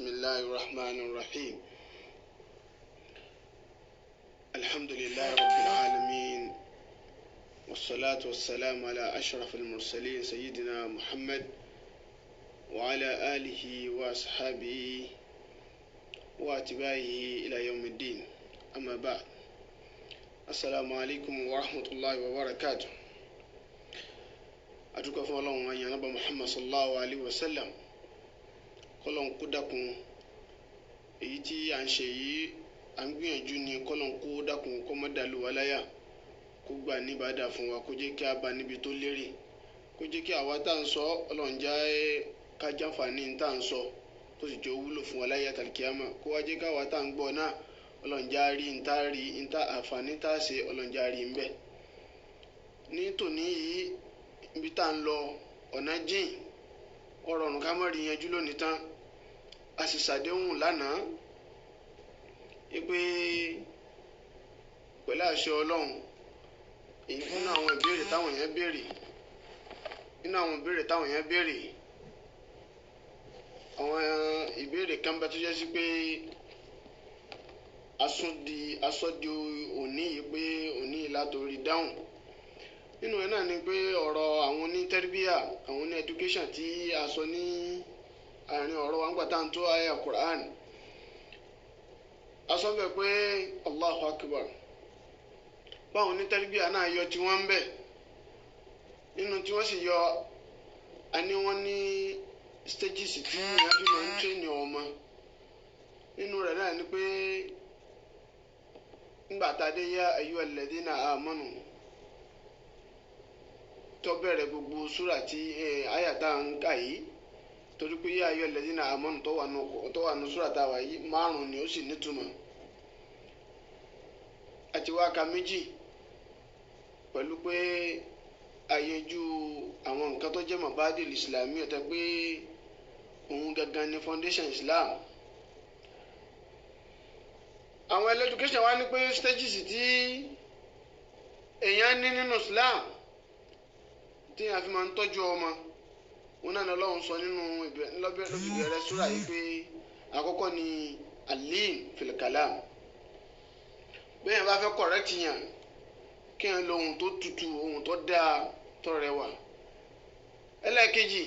بسم الله الرحمن الرحيم. الحمد لله رب العالمين، والصلاة والسلام على أشرف المرسلين سيدنا محمد وعلى آله وأصحابه واتباعه إلى يوم الدين. أما بعد، السلام عليكم ورحمة الله وبركاته. أتوقف الله أن ينبى محمد صلى الله عليه وسلم kọlọ́n kó dákun èyí tí à ń ṣe yìí à ń gbìyànjú ni kọlọ́n kó dákun kó má dàlú wa láyà, kó gbà níbàdà fún wa, kó jẹ́ kí a bá níbi tó lérè, kó jẹ́ kí àwa tá à ń sọ ọlọ́run já ká jàǹfààní tá à ń sọ tó sì jẹ́ wúlò fún wa láyà tàlkíyàmà, kó wá jẹ́ káwa tá à ń gbọ́ náà ọlọ́run já rí ntá àǹfààní tá a ṣe ọlọ́run já rí ń bẹ̀. Ní tòní yìí ibi tá à ń lọ ọ̀nà jìn ọ̀rọ̀ ọ̀run ká mọ̀ rí yanjú lónìí tán. A sì ṣàdéhùn lánàá pé pẹ̀lú àṣẹ ọlọ́run nínú àwọn ìbéèrè táwọn èèyàn béèrè àwọn ìbéèrè kan bá tó jẹ́ sí pé asọ́di òní yìí pé òní látòrí dáhùn. Nínú ẹ̀ náà ni pé ọ̀rọ̀ àwọn oní tẹ́rbíà, àwọn oní education tí a sọ ní àárín ọ̀rọ̀ wa ńgbà tá à ń tó àyà Quran. A sọ bẹ́ẹ̀ pé Allahu Akbar, báwọn oní tẹ́rbíà náà yọ tí wọ́n ń bẹ̀. Nínú tí wọ́n sì yọ, a ní wọ́n ní stages tí wọ́n fi máa ń train ọmọ. Nínú rẹ̀ náà ni pé ńgbà tá a dé yá ayyuhal ladhina amanu tó bẹ̀rẹ̀ gbogbo súrà tí àyà tá à ń kà yìí, torí pé yá ayyuhal ladhina amanu tó wà nù súrà tá a wà yìí márùn-ún ni ó sì nítumọ̀. Àti wá ka méjì pẹ̀lú pé àyẹjú àwọn nǹkan tó jẹ́ mabadil Islami ọ̀tẹ̀ pé òun gangan ni foundation Islam. Àwọn education wa ní pé stages tí èèyàn ní nínú Islam tí a fi máa ń tọ́jú ọmọ, wọn náà lọ́wọ́ sọ nínú ìbẹ̀rẹ̀ súrà yìí pé àkọ́kọ́ ni alim fil kalam. Bẹ́ẹ̀ bá fẹ́ correct yàn kí n lo ohun tó tutù, ohun tó dáa, tó rẹwà. Ẹlẹ́ẹ̀kejì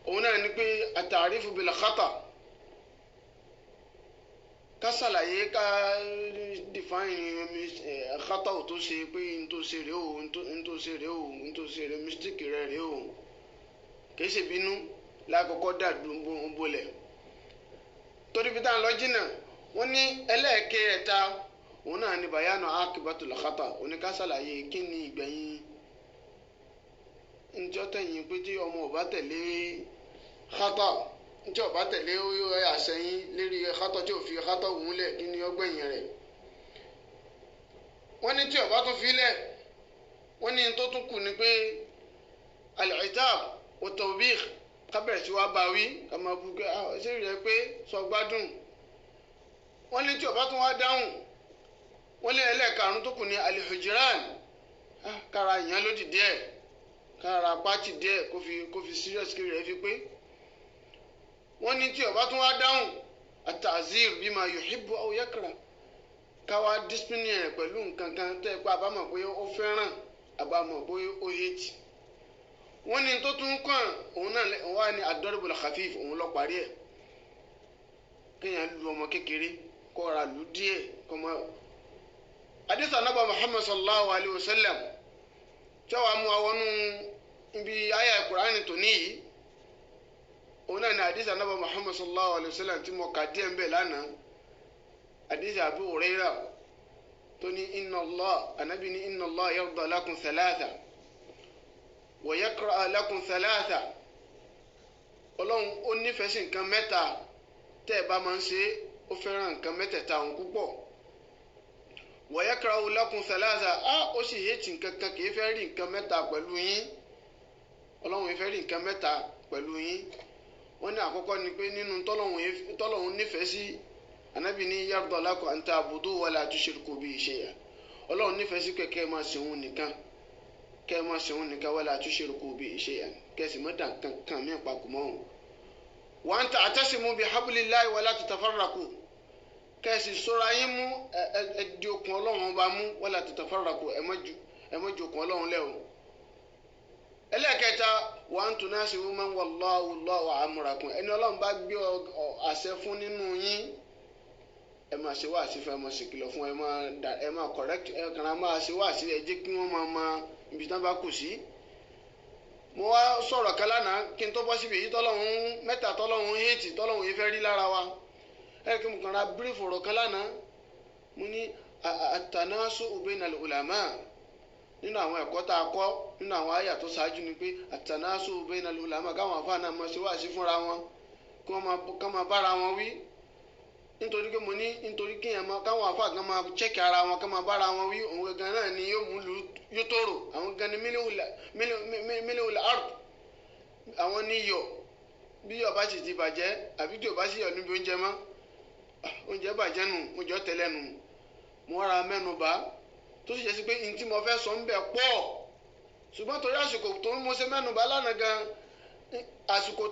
òun náà ni pé at-ta'rifu bil khata, ká ṣàlàyé ká define khata ò tó ṣe pé n tó ṣe rèé o, n tó ṣe rèé o, n tó ṣe rèé mistake rẹ̀ rèé o. Kì í ṣe bínú lákòókò dàdú bolẹ̀ torí bí táwọn lọ jìnnà. Wọ́n ní ẹlẹ́ẹ̀kẹta òun náà ni bayanu akibatul khata, òní ká ṣàlàyé kí ni ìgbẹ̀yìn njọ́ tẹ̀yìn pé tí ọmọ ò bá tẹ̀lé khata, njọ́ ò bá tẹ̀lé àṣẹyìn lérí khata tí ò fi khata òun lẹ̀, kí ni ọgbẹ̀yìn rẹ̀. Wọ́n ní tí ò bá tún fi lẹ̀, wọ́n ní tó tún kù ni pé al-itab wa tawbih, ká bẹ̀rẹ̀ sí wá bá wí ká máa bú kẹ́ ṣé rí pé sọ gbádùn. Wọ́n ní tí ò bá tún wá dáhùn, wọ́n lé ẹlẹ́ẹ̀karùn-ún tó kù ní al-hujran, kára ìyẹn lódì díẹ̀, kára pàtì díẹ̀ kó fi serious kiri rẹ̀ fi pé. Wọ́n ní tí ò bá tún wá dáhùn at-ta'zir bima yuhibbu aw yakra, káwa discipline rẹ̀ pẹ̀lú nǹkan kan tẹ́ pé àbámọ̀ pé ó fẹ́ràn àbámọ̀ pé ó hate. Wọ́n ní tó tún kàn òun náà wà ní ad-darbul khafif, òun lọ parí ẹ̀. Kéèyàn lu ọmọ kékeré kó ra lù díẹ̀ kó mọ́. Hadith Ànábì Muhammad sallallahu alayhi wa sallam tí wàá mú àwọn ibi àyà Qur'an tó níyì, òun náà ní hadith Ànábì Muhammad sallallahu alayhi wa sallam tí mo kà díẹ̀ ń bẹ̀ lánàá. Hadith Abu Hurairah tó ní Ànábì ní inna Allah yarda lakum thalatha wa yakra lakum thalatha. Ọlọ́run ó nífẹ̀ẹ́ sí nǹkan mẹ́ta, tẹ́ ẹ bá máa ń ṣe ó fẹ́ràn nǹkan mẹ́tẹ̀ẹ̀ta òun púpọ̀. Wa yakra'u lakum thalatha, ó sì hate nǹkan kan, kì í fẹ́ rí nǹkan mẹ́ta pẹ̀lú yín. Ọlọ́run ìfẹ́ rí nǹkan mẹ́ta pẹ̀lú yín. Wọ́n ní àkọ́kọ́ ni pé nínú tọ́lọ́run nífẹ̀ẹ́ sí, Ànábì ní yarda lakum an ta'budu wa la tushriku bihi shay'an. Ọlọ́run nífẹ̀ẹ́ sí kẹ́ máa ṣe òun nìkan, wa la tushriku bihi shay'an, kẹ́sì mọ́ dà kankan mí papọ̀ mọ́ òun. wa an ta'tasimu bihablillahi wa la tatafarraqu kẹ́sì sọ́ra yín mú ẹ̀dí okùn ọlọ́run ọba mú wala tatafarraqu ẹ má ju okùn ọlọ́run lẹ́ o. ẹlẹ́ẹ̀kẹta wa an tunasiru man wallahu amrakum ẹni ọlọ́run bá gbé àṣẹ fún nínú yín ẹ máa ṣe wáàsí fún ẹ máa ṣe kìlọ̀ fún ẹ máa correct ẹ kàn án máa ṣe wáàsí ẹ jẹ́ kí wọ́n máa ma ibi tí wọ́n bá kù sí. mo wá sọ̀rọ̀ kan lánàá kí n tó bọ́ síbi èyí tọ́lọ́hún mẹ́ta tọ́lọ́hún héètì tọ́lọ́hún yìí fẹ́ rí lára wa ẹ kí mo kàn ra brief ọ̀rọ̀ kan lánàá mo ní at-tanasu'u bayna al-ulama nínú àwọn ẹ̀kọ́ tá a kọ́ nínú àwọn àyà tó ṣáájú ni pé at-tanasu'u bayna al-ulama káwọn àfáà náà máa ṣe wáàsí fúnra wọn kí wọ́n máa bára wọn wí nítorí pé mo ní nítorí kéèyàn máa káwọn àfáà kan máa chẹ́kì ara wọn kí wọ́n máa bára wọn wí òun gangan náà ni yóò mú lu yóò tóró àwọn gan ni mílíọ̀nù ard àwọn ní yọ̀ bí yọ̀ bá sì ti bàjẹ́ àbí tí ò bá sì yọ̀ níbi oúnjẹ mọ́ oúnjẹ bàjẹ́ nù oúnjẹ tẹ́lẹ̀ nù mo ra mẹ́nu bá tó sì jẹ́ sí pé ní tí mo fẹ́ sọ ń bẹ̀ pọ̀ ṣùgbọ́n torí àsìkò tó ń mo ṣe mẹ́nu bá lánàá gan àsìkò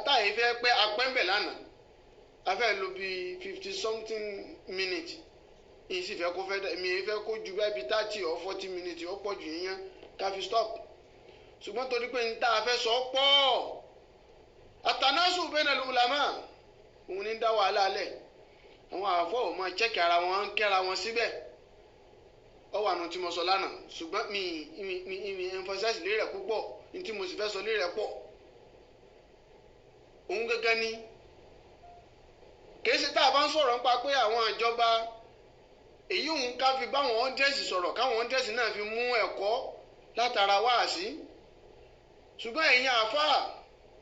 táyé fẹ́ pẹ́ apẹ́ ń bẹ̀ lánàá a fẹ́ lò bí 50 something minutes yìí sì fẹ́ kó mi fẹ́ kó ju bẹ́ẹ̀ bí 30 or 40 minutes ó pọ̀ jù yíyan ká fi stop ṣùgbọ́n torí pé ní tá a fẹ́ sọ pọ̀ at-tanasu bayna al-ulama òun ní dá wàhálà alẹ́ àwọn àfọ̀ ò máa chẹ́kì ara wọn ń kẹ́ra wọn síbẹ̀ ọ wà nù tí mo sọ lánàá ṣùgbọ́n mi emphasize lé rẹ̀ púpọ̀ ní tí mo sì fẹ́ sọ lé rẹ̀ pọ̀ òun gẹ́gẹ́ ni kìí ṣe tá a bá ń sọ̀rọ̀ nípa pé àwọn ìjọba èyí òun ká fi báwọn ọ́ndẹ́sì sọ̀rọ̀ káwọn ọ́ndẹ́sì náà fi mú ẹ̀kọ́ látara wáàsí ṣùgbọ́n ẹ̀yin àáfàá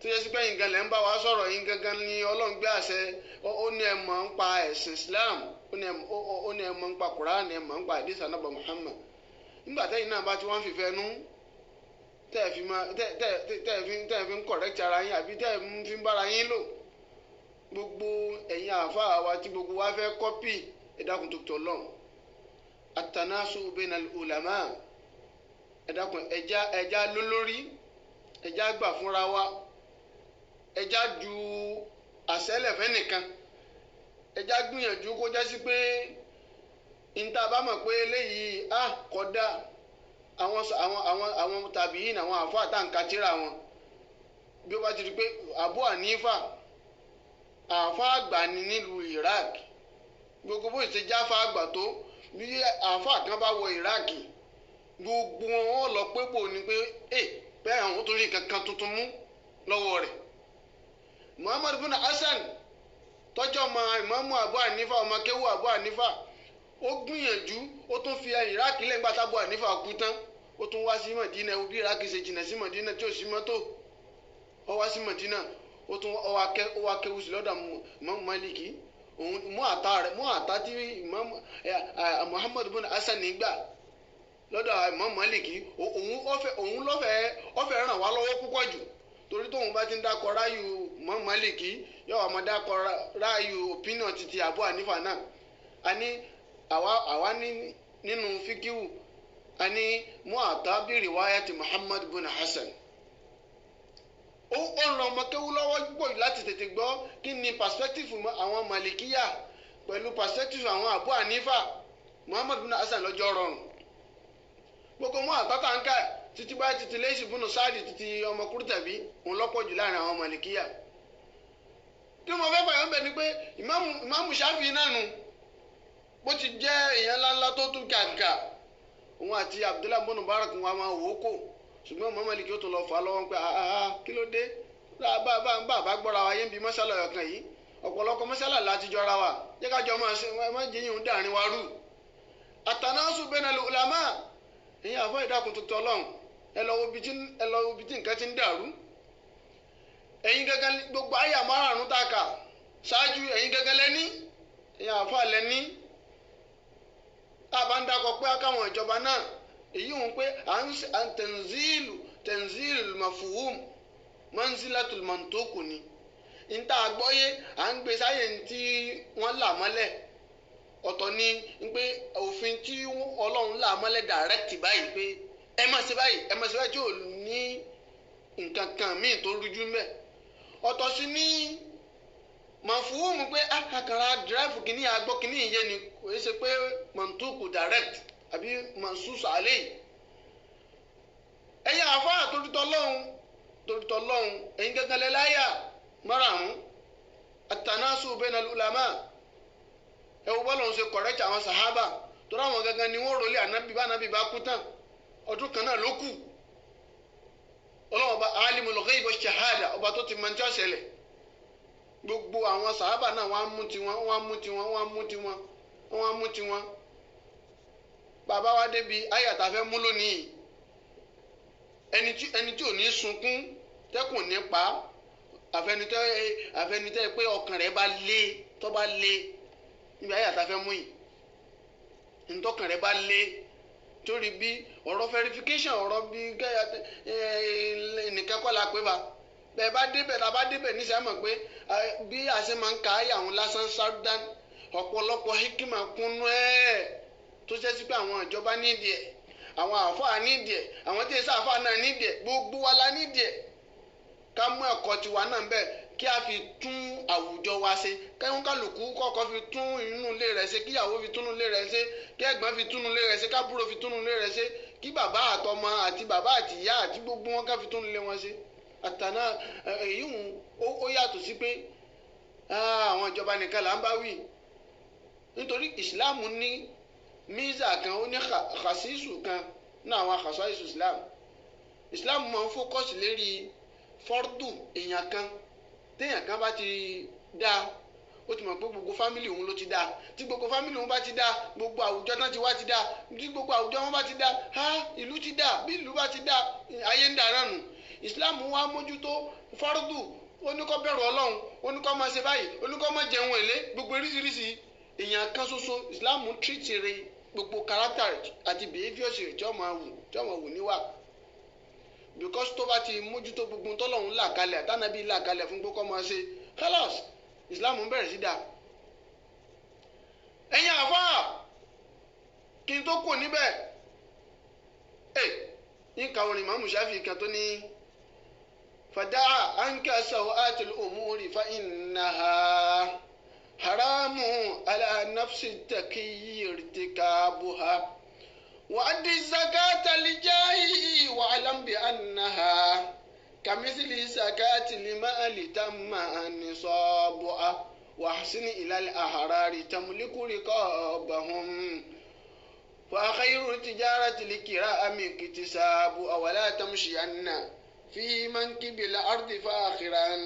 tó yẹ sí pé yín gan lẹ́ ń bá wa sọ̀rọ̀ yín gangan ni Ọlọ́run gbé àṣẹ ó ní ẹ mọ̀ ń pa ẹ̀sìn Islam ó ní ẹ mọ̀ ń pa Quran ẹ mọ̀ ń pa hadith Ànábì Muhammad nígbà tẹ́yìn náà bá ti wọ́n fìfẹ́ nú tẹ́ẹ̀ fi ń correct ara yín àbí tẹ́ẹ̀ fi ń bára yín lò gbogbo ẹ̀yin àáfàá wa tí gbogbo wa fẹ́ kọ́pì ẹ̀dákun tó tọ̀ lọ́n at-tanasu bayna al-ulama ẹ̀dákun ẹja lólórí ẹja gbà fúnra wa ẹja ju àṣẹlẹ̀fẹ́ nìkan ẹja gbìyànjú kó jásí pé níta bá mọ̀ pé eléyìí kódà àwọn tàbí yìí àwọn àáfàá táǹkà tíra wọn bí ó bá ti di pé Abu Hanifa àáfàá àgbà ni nílùú Iraq gbogbo bó ṣe jáfa àgbà tó bí àáfàá kan bá wọ Iraq gbogbo wọn lọ pé bò ní pé bẹ́ẹ̀ àwọn tó rí kankan tuntun mú lọ́wọ́ rẹ̀ Muhammad bin Hasan tọ́jọ́ ọmọ Ìmáàmù Abu Hanifa ọmọ kéwù Abu Hanifa ó gbìyànjú ó tún fi Iraq lẹ́yìn gbàtà Abu Hanifa kú tán ó tún wá sí Madina bí Iraq ṣe jìnnà sí Madina tí ò sí mọ́tò ó wá sí Madina ó tún ó wá kéwù sí lọ́dọ̀ Imam Maliki òun mú àtà tí Muhammad bin Hasan nígbà lọ́dọ̀ Imam Maliki òun lọ́fẹ̀ẹ́ ràn wá lọ́wọ́ púpọ̀ jù torí tóun bá ti ń dákọ̀ ráyù Imam Maliki yóò wá máa dákọ̀ ráyù opinion títí Abu Hanifa náà a ní àwa ní nínú fíkíwù a ní mú àtà bí riwayati Muhammad bin Hasan ó ń ran ọmọ kéwú lọ́wọ́ gbọ́ láti tètè gbọ́ kí ni perspective àwọn malikiya pẹ̀lú perspective àwọn Abu Hanifa Muhammad bin Hasan lọ́jọ́ rọrùn gbogbo mọ́ àtàtà ń ká títí báyìí títí lẹ́sì búnú sáàdì títí ọmọ Kurtabi òun lọ́pọ̀ jù láàrin àwọn malikiya tí mo fẹ́ fàyọ̀ ń bẹ̀ ni pé ìmáàmù Ṣáfì náà nù bó ti jẹ́ èèyàn ńláńlá tó tún gàgà òun àti Abdullahi bin Mubarak wọn máa wò ó kò ṣùgbọ́n Imam Maliki ó tún lọ fà á lọ́wọ́ pé kí ló dé bá gbọ́ra wa yé ń bi mọ́sálà ọ̀kan yìí ọ̀pọ̀lọpọ̀ mọ́sálà láti jọra wa jẹ́ ká jọ máa ṣe má jẹ́ yìí ń dàrin wa rú at-tanasu bayna al-ulama èyí àfọ ìdákun tuntun Ọlọ́run ẹ lọ wo ibi tí nǹkan ti ń dàrú ẹ̀yin gẹ́gẹ́ gbogbo àyà márùn-ún tá a kà ṣáájú ẹ̀yin gẹ́gẹ́ lẹ́ní ẹ̀yin àfọ lẹ́ní àbá ń dákọ̀ pé káwọn ìjọba náà èyí ń pé à ń tanzilu mafuhum manzilatul mantuku ni níta àgbọ́yé à ń gbé sáyé tí wọ́n là mọ́lẹ̀ ọ̀tọ̀ ni pé òfin tí Ọlọ́run là mọ́lẹ̀ direct báyìí pé ẹ má ṣe báyìí tí ò ní nǹkan kan míì tó rújú mẹ́ ọ̀tọ̀ sí ní màfúwùmù pé àkàrà dírẹ́fù kìíní àgbọ̀ kìíní ìyẹn ni kò ṣe pé mọ̀ntúkù direct àbí mọ̀nsúsù àlẹ́ yìí. ẹ̀yin àfáà torítọ́ lọ́hùn ẹ̀yin gẹ́gẹ́ lẹ́ láyà márààrún àtànásù bẹ́ẹ̀nà ulama ẹ̀wù bọ́ọ̀lù ń ṣe correct àwọn sàhábà torí àwọn gẹ́gẹ́ ni wọ́n rọlé ànábì bá kú tán ọdún kan náà ló kù ọlọ́wọ́n bá alimul ghaib wa shahada ọba tó ti mọ̀ ní tí ó ṣẹlẹ̀ gbogbo àwọn sàhábà náà wọ́n á mú tiwọn bàbá wa débi ayàtà fẹ́ mú lónìí ẹni tí ò ní sunkún tẹ́kùn ní pa àfẹnitẹ́ pé ọkàn rẹ̀ bá lé tó bá lé níbi ayàtà fẹ́ mú yìí ntọ́kàn rẹ̀ bá lé torí bí ọ̀rọ̀ verification ọ̀rọ̀ bí nìkan kọ́ la pé fa bẹ́ẹ̀ bá débẹ̀ níṣẹ́ mọ̀ pé bí a ṣe máa ń ka ayé àwọn lásán sáúdán ọ̀pọ̀lọpọ̀ hikima kúnnú ẹ̀ tó ṣe sí pé àwọn ìjọba nídìí ẹ̀ àwọn àfáà nídìí ẹ̀ àwọn tí èsì àfáà náà nídìí ẹ̀ gbogbo wa la nídìí ẹ̀ ká mú ẹ̀kọ́ tiwa náà bẹ́ẹ̀ kí a fi tún àwùjọ wa ṣe kẹ́hún kálukú kọ́kọ́ fi tún inú ilé rẹ̀ ṣe kíyàwó fi tún ilé rẹ̀ ṣe kí ẹ̀gbọ́n fi tún ilé rẹ̀ ṣe kábúrò fi tún ilé rẹ̀ ṣe kí bàbá àtọmọ àti bàbá àti ìyá àti gbogbo wọn ká fi tún ilé wọn ṣe àtàná èyí ó yàtọ̀ sí pé àwọn ìjọba nìkan là ń bá wí nítorí ìsìláàmù ní mísà kan ó ní khasisu kan náà àwọn khasaisu ìsìláàmù máa ń fókọ̀sì lérí fọ́rdù èèyàn kan téèyàn kan bá ti dá ó ti mọ̀ pé gbogbo fámìlì òun ló ti dá tí gbogbo fámìlì òun bá ti dá gbogbo àwùjọ tán ti wá ti dá tí gbogbo àwùjọ wọn bá ti dá ìlú ti dá bí ìlú bá ti dá ayé ń dà náà nù ìsìláàmù wa mójútó fọ́rdù ó ní kó bẹ̀rù ọlọ́run ó ní kó máa ṣe báyìí ó ní kó máa jẹun èlé gbogbo oríṣiríṣi èèyàn kan ṣoṣo ìsìláàmù tírìtì rẹ gbogbo character àti behaviours rẹ tí wọ́n máa wù níwà because tó bá ti mójútó gbogbo tọ́lọ́run là kalẹ̀ àtànàbí là kalẹ̀ fún gbogbo máa ṣe kálọ̀s ìsìláàmù ń bẹ̀rẹ̀ sí dáa. ẹ̀yin àfáà kí n tó kù níbẹ̀ yín ka orin Ìmáàmù Ṣáfi'í kan tó ní fada'a anka saw'atil umuri fa innaha haramu ala nafsi taqiyyi irtikabuha وأدي الزكاة لجاهه واعلم بأنها كمثل زكاة المال تم نصابها واحسن إلى الأحرار تملك رقابهم فخير التجارة الكرام اكتسابها ولا تمشين في منكب الأرض فاخرا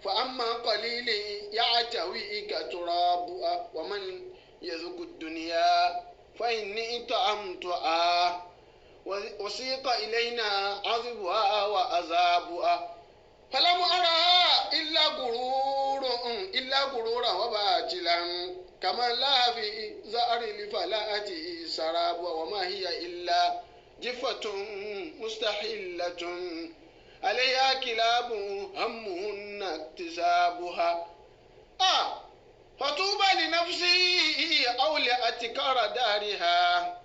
فأما قليل يعتويك ترابها ومن يذوق الدنيا فإني طعمتها وسيق إلينا عذبها وعذابها فلم أرها إلا غرورا وباطلا كما لا في زهر الفلاة سراب وما هي إلا جفة مستحلة عليها كلاب همهن اكتسابها فطوبى لنفسي أو لأتكار دارها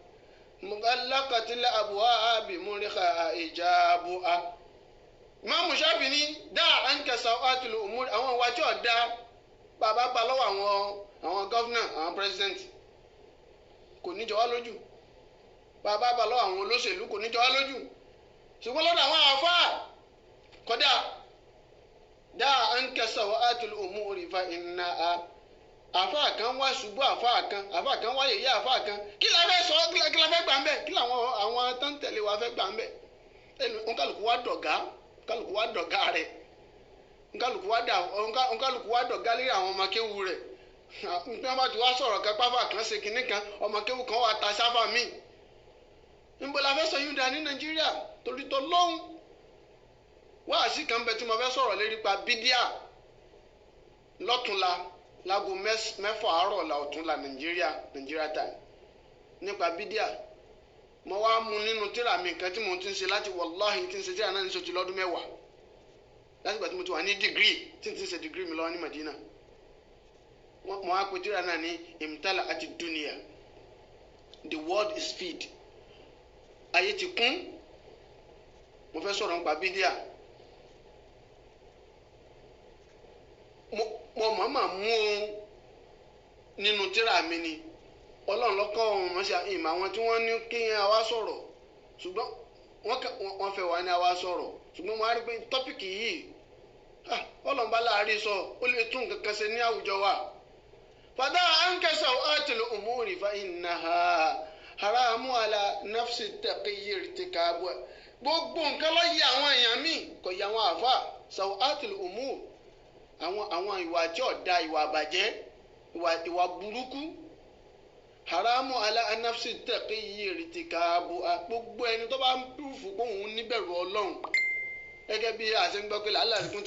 مغلقة الأبواب مرخى إجابها Ìmáàmù Ṣáfi'í ní dá ànkà saw'atul umur àwọn ìwà tí ò dá bàbá bá lọ́wọ́ àwọn gọ́fúnà àwọn pírẹsidẹ́ǹtì kò ní jọ wá lójú bàbá bá lọ́wọ́ àwọn olóṣèlú kò ní jọ wá lójú ṣùgbọ́n lọ́dọ̀ àwọn àfáà kódà dá ànkà saw'atul umuri fa innaha àfáà kan wá ṣubú àfáà kan wá yẹ̀yẹ́ àfáà kan kí la fẹ́ sọ kí la fẹ́ gbà ń bẹ̀ kí làwọn àwọn tó ń tẹ̀lé wa fẹ́ gbà ń bẹ̀ nkálukú wa dọ̀gá rẹ̀ nkálukú wa dọ̀gá lérí àwọn ọmọ kéwu rẹ̀ nígbà bá ti wá sọ̀rọ̀ kan pápá kan ṣe kinní kan ọmọ kéwu kan wà ta sáfà míì níbo la fẹ́ sọ yúdà ní Nàìjíríà torí tó lóhùn wáàsí kan bẹ tí mo fẹ́ sọ̀rọ̀ lérí pa bídíà lọ́túnla láago 6 àárọ̀ la ọ̀túnla Nàìjíríà time nípa bídíà mo wá mú nínú tíra mi nǹkan tí mo ti ń ṣe láti wàláhì tí ń ṣe tíra náà ní sọ́jú lọ́dún 10 láti gbà tí mo ti wà ní dìgírì tí ń ti ń ṣe dìgírì mi lọ́wọ́ ní Madina mo wá pe tíra náà ní imtala àti dunia the world is feed ayé ti kún mo fẹ́ sọ̀rọ̀ nípa bídíà mo mọ̀ọ́mọ̀ mú ohun nínú tírà mi ni ọlọ́run lọ́kọ́ ohun mọ́ṣá ìmọ̀ àwọn tí wọ́n ní kí a wá sọ̀rọ̀ ṣùgbọ́n wọ́n fẹ́ wá ní a wá sọ̀rọ̀ ṣùgbọ́n mo á rí pé tọ́pìkì yìí ọlọ́run bá láàárín sọ ó lè tún nǹkan kan ṣe ní àwùjọ wa. fàdá ànkẹ́sà àtìlù umuri fa innaha haramu ala nafsi taqiyir tikabu gbogbo nǹkan ló yí àwọn èèyàn míì kò yí àwọn àfa sàwọ àtìlù umuri àwọn ìwà tí ọ̀dà ìwà àbàjẹ́ ìwà burúkú haramu ala nafsi taqiyir tikabu gbogbo ẹni tó bá ń púfù pé òun níbẹ̀rù ọlọ́run gẹ́gẹ́ bí àṣẹgbọ́ pé làálàkún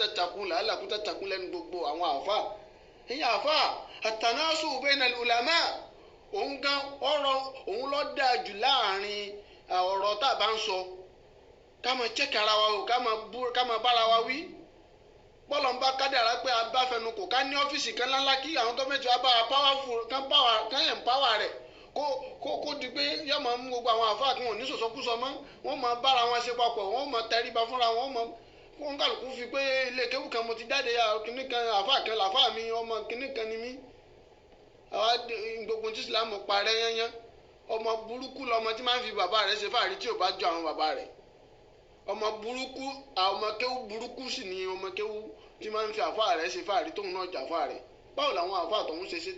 tàtàkùn lẹ́nu gbogbo àwọn àfa ẹ̀yìn àfa àtànásù bayna al-ulama òun gan ọ̀rọ̀ òun ló dáa jù láàrin ọ̀rọ̀ tá a bá ń sọ ká máa check ara wa o ká máa bára wa wí bọ́lọ̀ ń bá kádàrá pé a bá fẹnu kò ká ní ọ́fíìsì kan ńláńlá kí àwọn gọ́ọ̀mẹ̀ntì wa bá wa powerful kan empower rẹ̀ kó di pé yóò máa mú gbogbo àwọn àfáà kí wọn ní sọ̀sọ́kúsọ mọ́ wọ́n máa bára wọn ṣe papọ̀ wọ́n máa tẹríba fúnra wọn kálukú fi pé ilé kéwù kan mo ti jáde kínní kan àfáà kan làfáà mi ọmọ kínní kan ni mí àwa gbogbo tí Islam parẹ́ yányán ọmọ burúkú lọmọ tí máa ń fi bàbá rẹ̀ ṣe fàárí tí ò bá jọ àwọn bàbá rẹ̀ ọmọ burúkú ọmọ kéwù burúkú sì ni ọmọ kéwù tí máa ń fi àfáà rẹ̀ ṣe fàárí tóun náà jà fáà rẹ̀ báwo làwọn àfáà tọ̀hún ṣe ṣe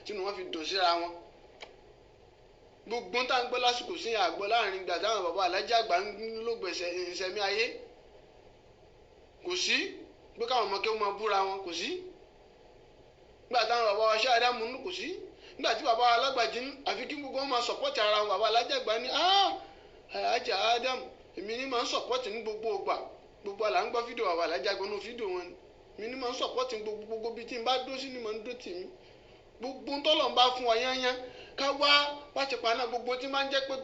tínú wọn fi dùn síra wọn gbogbo tá ń gbọ́ lásìkò sí àgbọ̀ láàrin ìgbà táwọn bàbá alájà àgbà ń lògbè ìṣẹ̀mí ayé kò sí pé káwọn ọmọ kéwọ́n máa búra wọn kò sí nígbà táwọn bàbá wa ṣe àdámù kò sí nígbà tí bàbá alágbàjì àfi kí gbogbo wọn máa sọ̀pọ̀tì ara wọn bàbá alájà àgbà ní àjà ádámù èmi ní máa ń sọ̀pọ̀tì ní gbogbo ògbà gbogbo àlà ń gbọ́ fídíò bàbá alájà àgbà ní fídíò wọn èmi ní máa ń sọ̀pọ̀tì gbogbo bíi tí n bá dó sí ni máa ń dó tì mí gbogbo tọ́lọ̀ ń bá fún wa yányán ká wá láti paná gbogbo tí máa ń jẹ́ pé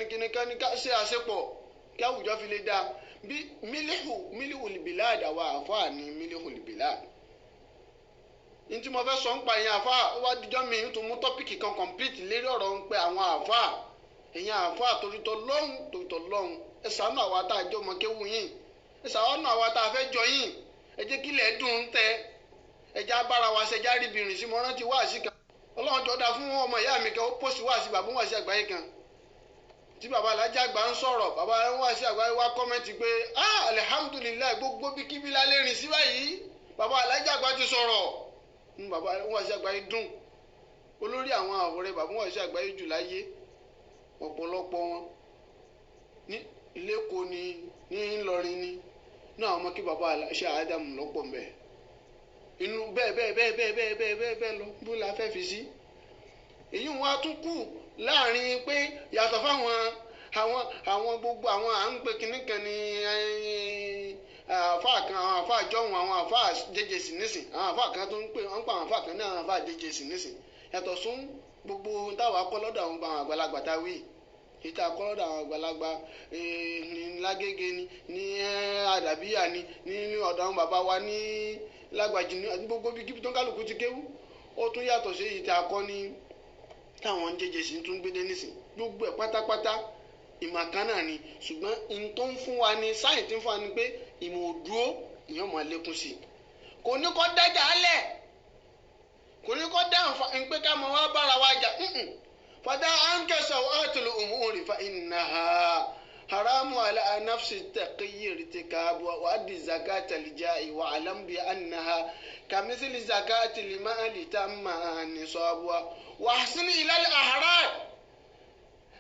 kìnìkan ni ká ṣe àṣepọ̀ kí àwùjọ fi lè dáa bí mílíhù lìbìlà àdáwà àfáà ní mílíhù lìbìlà. ní tí mo fẹ́ sọ ń pa ìyẹn àfáà ó wá dijọ́ mi tó mú tọ́pìkì kan complete lérí ọ̀rọ̀ ń pẹ́ àwọn àfáà ìyẹn àfáà torítọ́ lọ́hùn ẹ ṣàánú àwa tá a jọ ọmọ kéwù yín ẹ ṣàánú àwa tá a fẹ́ jọ yín ẹ jẹ́ kílẹ̀ dùn ún tẹ́ ẹ já bára wa ṣe já ríbìrìn sí mo rántí wáàsí kan ọlọ́run jọ da fún ọmọ ìyá mi kan ó pòsì wáàsí bàbá wáàsí àgbáyé kan tí bàbá alájà àgbà ń sọ̀rọ̀ bàbá wáàsí àgbáyé wá kọ́mẹ́ntì pé alihamudulilayi gbogbo bí kíbi lálẹ́ rìn sí báyìí bàbá alájà àgbà ti sọ̀rọ̀ bàbá wáàsí àgbáyé dùn olórí àwọn àwòrán bàbá wáàsí àgbáyé jù láyé ọ̀pọ̀lọpọ̀ wọn ní Ìlẹ́kọ̀ọ́ ni ní Ìlọrin ni náà ọmọ kí bàbá aláṣẹ àádámù lọ́pọ̀ mbẹ́ inú bẹ́ẹ̀ lọ bó la fẹ́ fi sí. èyí wọn a tún kù láàrin pé yàtọ̀ fáwọn gbogbo àwọn à ń pè kínní kan ní àfáà kan àwọn àfáà jọ̀hún àwọn àfáà jẹjẹsì nísìn àwọn àfáà kan tó ń pè wọ́n pa àwọn àfáà kan ní àwọn àfáà jẹjẹsì nísìn yàtọ̀ sún gbogbo táwa kọ́ lọ́dọ̀ àwọn àgbàlagbà tá a wí ìta kọ́ lọ́dọ̀ àwọn àgbàlagbà ní Lágége ní Àdàbíyà ní ọ̀dọ̀ àwọn bàbá wa ní Lágbàjì ní gbogbo bí kíbi tó ń kálukú ti kéwú ó tún yàtọ̀ sí ìta akọ́ ní táwọn jẹjẹ sí tún gbédé nísìn gbogbo ẹ̀ pátápátá ìmọ̀ kan náà ni ṣùgbọ́n n tó ń fún wa ní sáyìn tí ń fún wa ní pé ìmọ̀ òdúró ìyẹn máa lékún sí i kò ní kọ́ dájà álẹ̀ kò ní kọ́ dá nǹkan pé ká mọ wá bára wa jà fàdá ànkẹsà àtúlù umuri fa innaha haramu ala nafsi taqiyir tikabu wa addi zakata lijai wa alam bi annaha kamithli zakati limali tamma nisabu wa ahsin ila al ahrar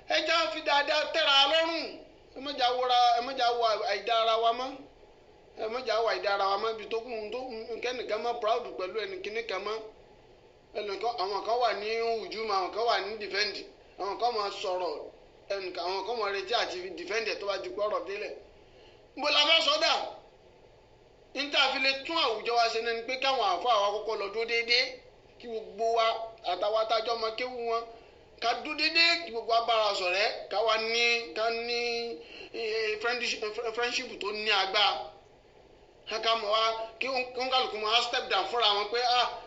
ẹ já fi dáadáa tẹ́ra lọ́rùn ẹ má jà wọ àìdára wa mọ́ ẹ má jà wọ àìdára wa mọ́ ibi tó kún tó kẹ́nìkan mọ́ proud pẹ̀lú ẹnìkíní kan mọ́ ẹnìkan àwọn kan wà ní hujuma àwọn kan wà ní defend àwọn kan máa sọ̀rọ̀ ẹnìkan àwọn kan máa retí àti defend tó bá ti gbọ́rọ̀ délẹ̀ níbo la fẹ́ sọ́dà níta fi lè tún àwùjọ wa ṣe ní pé káwọn àfọ àwọn àkọ́kọ́ lọ dúró déédéé kí gbogbo wa àtàwọn atájọ́ máa kéwu wọn ká dúró déédéé kí gbogbo abára sọ̀rẹ́ ká ní friendship tó ní agbára ká mọ̀ wá kí wọ́n kálukú máa step down fúnra wọn pé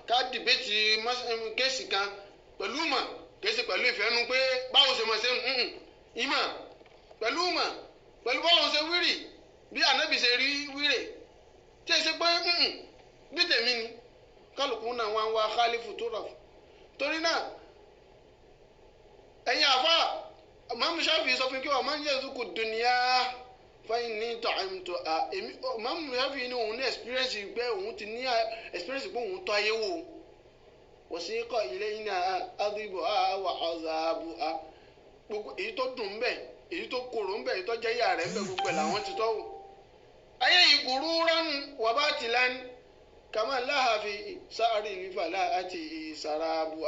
ká dìbẹ́tì kéèsì kan pẹ̀lú mọ̀ kéèsì pẹ̀lú ìfẹ́nu pé báwo ṣe mọ̀ ṣe ìmọ̀ pẹ̀lú mọ̀ pẹ̀lú bọ́lá ṣe wírì bí ànábì ṣe rí wírè tí ẹ ṣe pé bí tèmi ni kálukú náà wá ń wá khalifu tó rà fún torí náà ẹ̀yin àfa Imam Shafi'i sọ fún kí wọ́n máa ń yẹ zuku dunya fáyín ní tọ́àmùtò èmi Imam Shafi'i ní òun ní experience pé òun ti ní experience pé òun tọ́ ayé wò wọ́n sì kọ́ ilé yín ní adìbò wà ọ̀zàbù gbogbo èyí tó dùn ń bẹ̀ èyí tó korò ń bẹ̀ èyí tó jẹ́ ìyá rẹ̀ ń bẹ̀ gbogbo ẹ̀ làwọn ti tọ́ wò. ayé ìgùrú ránù wàbá tìlánì kàmá láhàfi sáárì ìfàlà àti ìsàràbù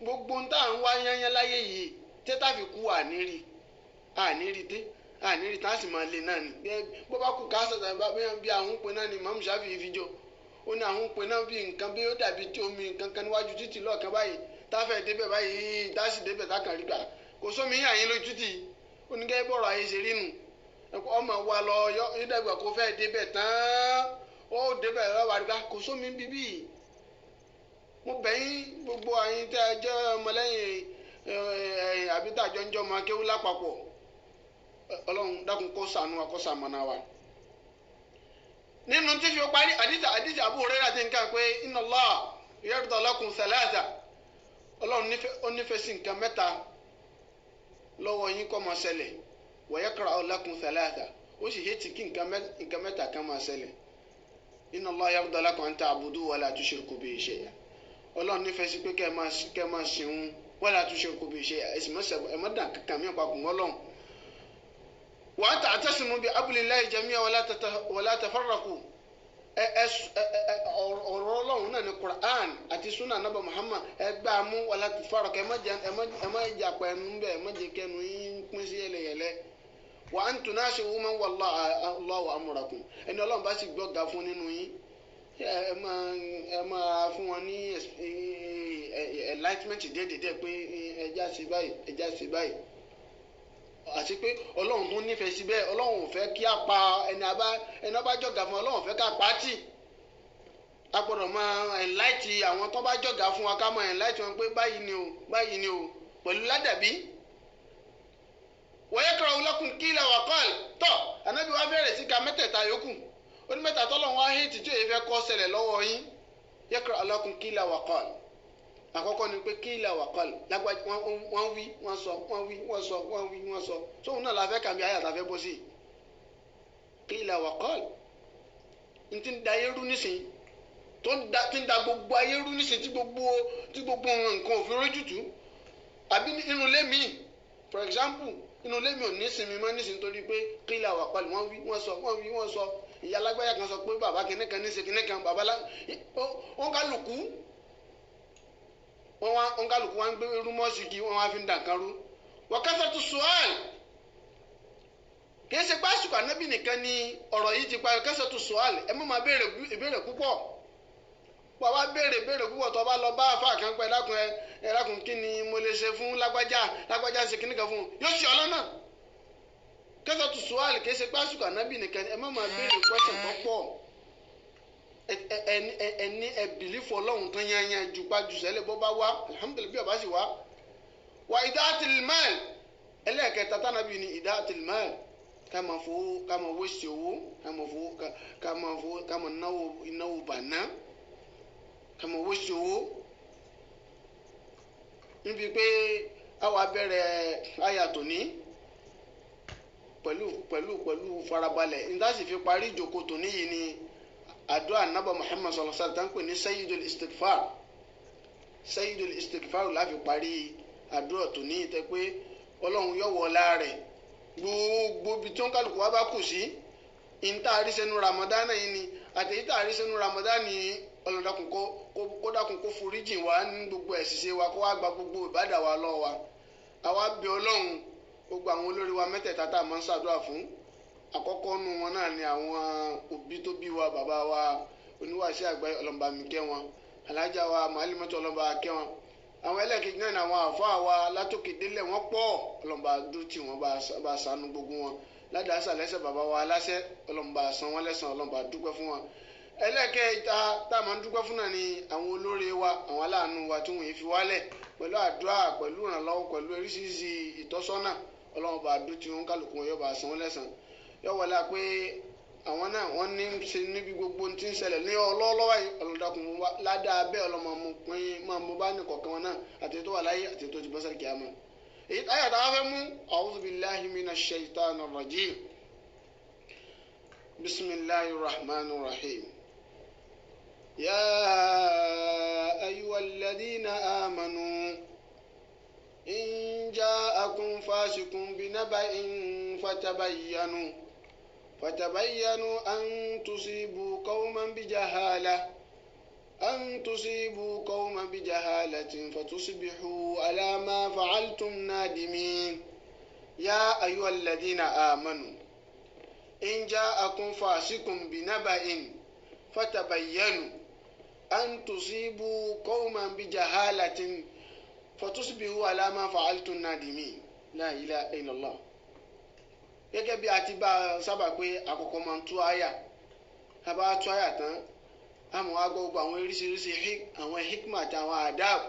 gbogbo ń tà ń wá yányán láyé yìí tẹ́tà fi kú àníri tá a sì máa lè náà ni bó bá kú káásà bí àwọn pè náà ni Imam Shafi'i fi jọ ó ní àwọn pè náà bí nǹkan bí ó dàbí tí omi nǹkan kan níwájú títì lọ́ọ̀kan báyìí táfẹ́ débẹ̀ báyìí dásì débẹ̀ tákàn rí gbà kò sómi yín àyín lójú tì ó ní gẹ́gẹ́ bọ̀rọ̀ ayé ṣe rí nù ọmọ wa lọ ìdàgbà kó fẹ́ débẹ̀ tán ó débẹ̀ lọ́wọ́ àríkà kò sómi bíbí mo bẹ̀yìn gbogbo àyín tẹ́ ẹ jẹ́ ọmọlẹ́yìn àbítàjọ ń jọ ọmọ akéwú lápapọ̀ Ọlọ́run dákun kó ṣàánú wa kó ṣamọ̀nà wa. nínú tí fi ó parí àdìsí Abu Hurairah àti nǹkan pé inna Allah yarda lakum thalatha Ọlọ́run ó nífẹ̀ẹ́ sí nǹkan mẹ́ta lọ́wọ́ yín kó máa ṣẹlẹ̀ wa yakra'u lakum thalatha ó sì hẹ́tì kí nǹkan mẹ́ta kan máa ṣẹlẹ̀. inna Allah yarda lakum an ta'budu wa la tushriku bihi shay'an Ọlọ́run nífẹ̀ẹ́ sí pé kẹ́ ẹ máa sìn wa la tushriku bihi shay'an ẹ̀sìn mọ́dà kankan mi papọ̀ mọ́ Ọlọ́run. wa an ta'tasimu bi hablillahi jami'an wa la tafarraqu ọ̀rọ̀ Ọlọ́run náà ní Qur'an àti sunnah Nabi Muhammad ẹgbàá mú wa la tafarraqu ẹ má jà pẹ̀lú bẹ́ẹ̀ ẹ má jẹ́ kẹnu yín pín sí yẹlẹyẹlẹ. wa an tunasihu man wallahu amrakum ẹni Ọlọ́run bá sì gbọ́ ga fún nínú yín ẹ máa fún wọn ní enlightenment déédéé pé ẹja sí báyìí àti pé Ọlọ́run tó nífẹ̀ẹ́ sí bẹ́ẹ̀ Ọlọ́run ò fẹ́ kí a pa ẹni ọba jọ̀gà fún Ọlọ́run ò fẹ́ ká pa á tì a gbọ́dọ̀ máa enlighten àwọn tó bá jọ̀gà fún wa ká máa enlighten wọn pé báyìí ni o pẹ̀lú ládàbí. wa yakra'u lakum qila wa qal tọ́ ànábì wa bẹ̀rẹ̀ sí ka mẹ́tẹ̀ẹ̀ta yòókù ó ní mẹ́ta tọ́lọ́run wá hẹ́ẹ̀tì tí èyí fẹ́ kọ́ ṣẹlẹ̀ lọ́wọ́ yín yakra'u lakum qila wa qal àkọ́kọ́ ni pé qila wa qal lágbájá wọ́n wí wọ́n sọ tóun náà la fẹ́ kàmí ayé àtàfẹ́ bọ́ sí qila wa qal n ti da ayé rú nísìnyí ti ń da gbogbo ayé rú nísìnyí tí gbogbo nǹkan òfin rójútùú àbí nínú ilé mi for example inú ilé mi ò ní sinmi mọ́ nísìnyí torí pé qila wa qal wọ́n wí wọ́n sọ ìyá alágbáyà kan sọ pé bàbá kìnnìkan ní ṣe kìnnìkan bàbá wọn kálukú wa ń gbé rúmọ́ọ̀sì kí wọ́n wá fi ń dànkan rú wa kasratu su'al kìí ṣe pásùkò ànábì nìkan ni ọ̀rọ̀ yìí ti parí kasratu su'al ẹ má máa béèrè ìbéèrè púpọ̀ wà wá béèrè púpọ̀ tó bá lọ bá àfa kan pẹ́ ẹ̀dákun kí ni mo lè ṣe fún lágbájá ṣe kìnnìkan fún yóò ṣe ọlọ́nà kasratu su'al kìí ṣe pásùkò ànábì nìkan ẹ má máa béèrè question tó pọ̀ ẹni ẹbìlífọ Ọlọ́run tó yányán ju pájú sẹ́lẹ̀ bọ́ bá wá alhamdulilayi bí ọba sì wá wà idaatil mal ẹlẹ́ẹ̀kẹta tánàbí ni idaatil mal ká máa wéṣẹ̀ owó ká máa náwó bàná ká máa wéṣẹ̀ owó níbi pé àwa bẹ̀rẹ̀ àyàtọ̀ ní pẹ̀lú farabalẹ̀ nígbà sì fi parí ìjókòó tòní yìí ni àdúrà nàbà Muhammad sallallahu alaihi wasallam pè ní sayyidul istighfar láfi parí àdúrà tó ní ìtẹ́ pé Ọlọ́run yóò wọlá rẹ̀ gbogbo ibi tó ń kálukú wá bá kù sí ìta àrísẹ́nu Ramadan yìí ni àti ìta àrísẹ́nu Ramadan yìí ọlọ́dàkùn kó dákun kó foríjì wá ní gbogbo ẹ̀ṣìṣe wa kó wá gba gbogbo ìbádà wa lọ́wọ́ wa àwa bẹ̀ Ọlọ́run gbogbo àwọn olórí wa mẹ́tẹ̀ẹ̀ta tá a máa ń ṣàdúrà fún àkọ́kọ́ nu wọn náà ni àwọn òbí tó bí wa bàbá wa oníwàásí àgbáyé ọlọ́mọba mi kẹ́ wọn alájà wa màálímọ́tò ọlọ́mọba kẹ́ wọn àwọn ẹlẹ́ẹ̀kejì náà ni àwọn àfáà wa látòkè délẹ̀ wọ́n pọ̀ ọlọ́mọba dúró tì wọ́n bá ṣàánú gbogbo wọn ládàásà lẹ́sẹ̀ bàbá wa aláṣẹ ọlọ́mọba san wọ́n lẹ́san ọlọ́mọba dúpẹ́ fún wọn ẹlẹ́ẹ̀kẹta tá a máa ń dúpẹ́ fún náà ni àwọn olóore wa àwọn aláàánú wa tí wọ́n yìí fi wálẹ̀ pẹ̀lú àdúrà pẹ̀lú ìrànlọ́wọ́ pẹ̀lú oríṣiríṣi ìtọ́sọ́nà ọlọ́mọba dúró tì wọ́n kálukú wọn yóò bá san wọ́n lẹ́san yóò wọlé pé àwọn náà wọ́n ní ṣe níbi gbogbo tí ń ṣẹlẹ̀ ní ọlọ́ọ̀lọ́wọ́ yìí ọlọ́dàkùn ládàá bẹ́ẹ̀ ọlọ́mọ pín máa mú bá ní kọ̀ọ̀kan wọn náà àti tó wà láyé àti tó ti bọ́ sẹ́lẹ̀ kíámà. èyí táyà táwọn fẹ́ mú a'udhu billahi minash shaitanir rajim bismillahir rahmanir rahim. ya ayyuhalladhina amanu in ja'akum fasiqun binaba'in فتبينوا أن تصيبوا قوما بجهالة فتصبحوا على ما فعلتم نادمين. يا أيها الذين آمنوا إن جاءكم فاسق بنبأ فتبينوا أن تصيبوا قوما بجهالة فتصبحوا على ما فعلتم نادمين. لا إله إلا الله. gẹ́gẹ́ bí a ti bá a sábà pé àkọ́kọ́ máa ń tú àyà a bá tú àyà tán a mọ̀ wá gbọ́ gbogbo àwọn oríṣiríṣi àwọn hikma àti àwọn adab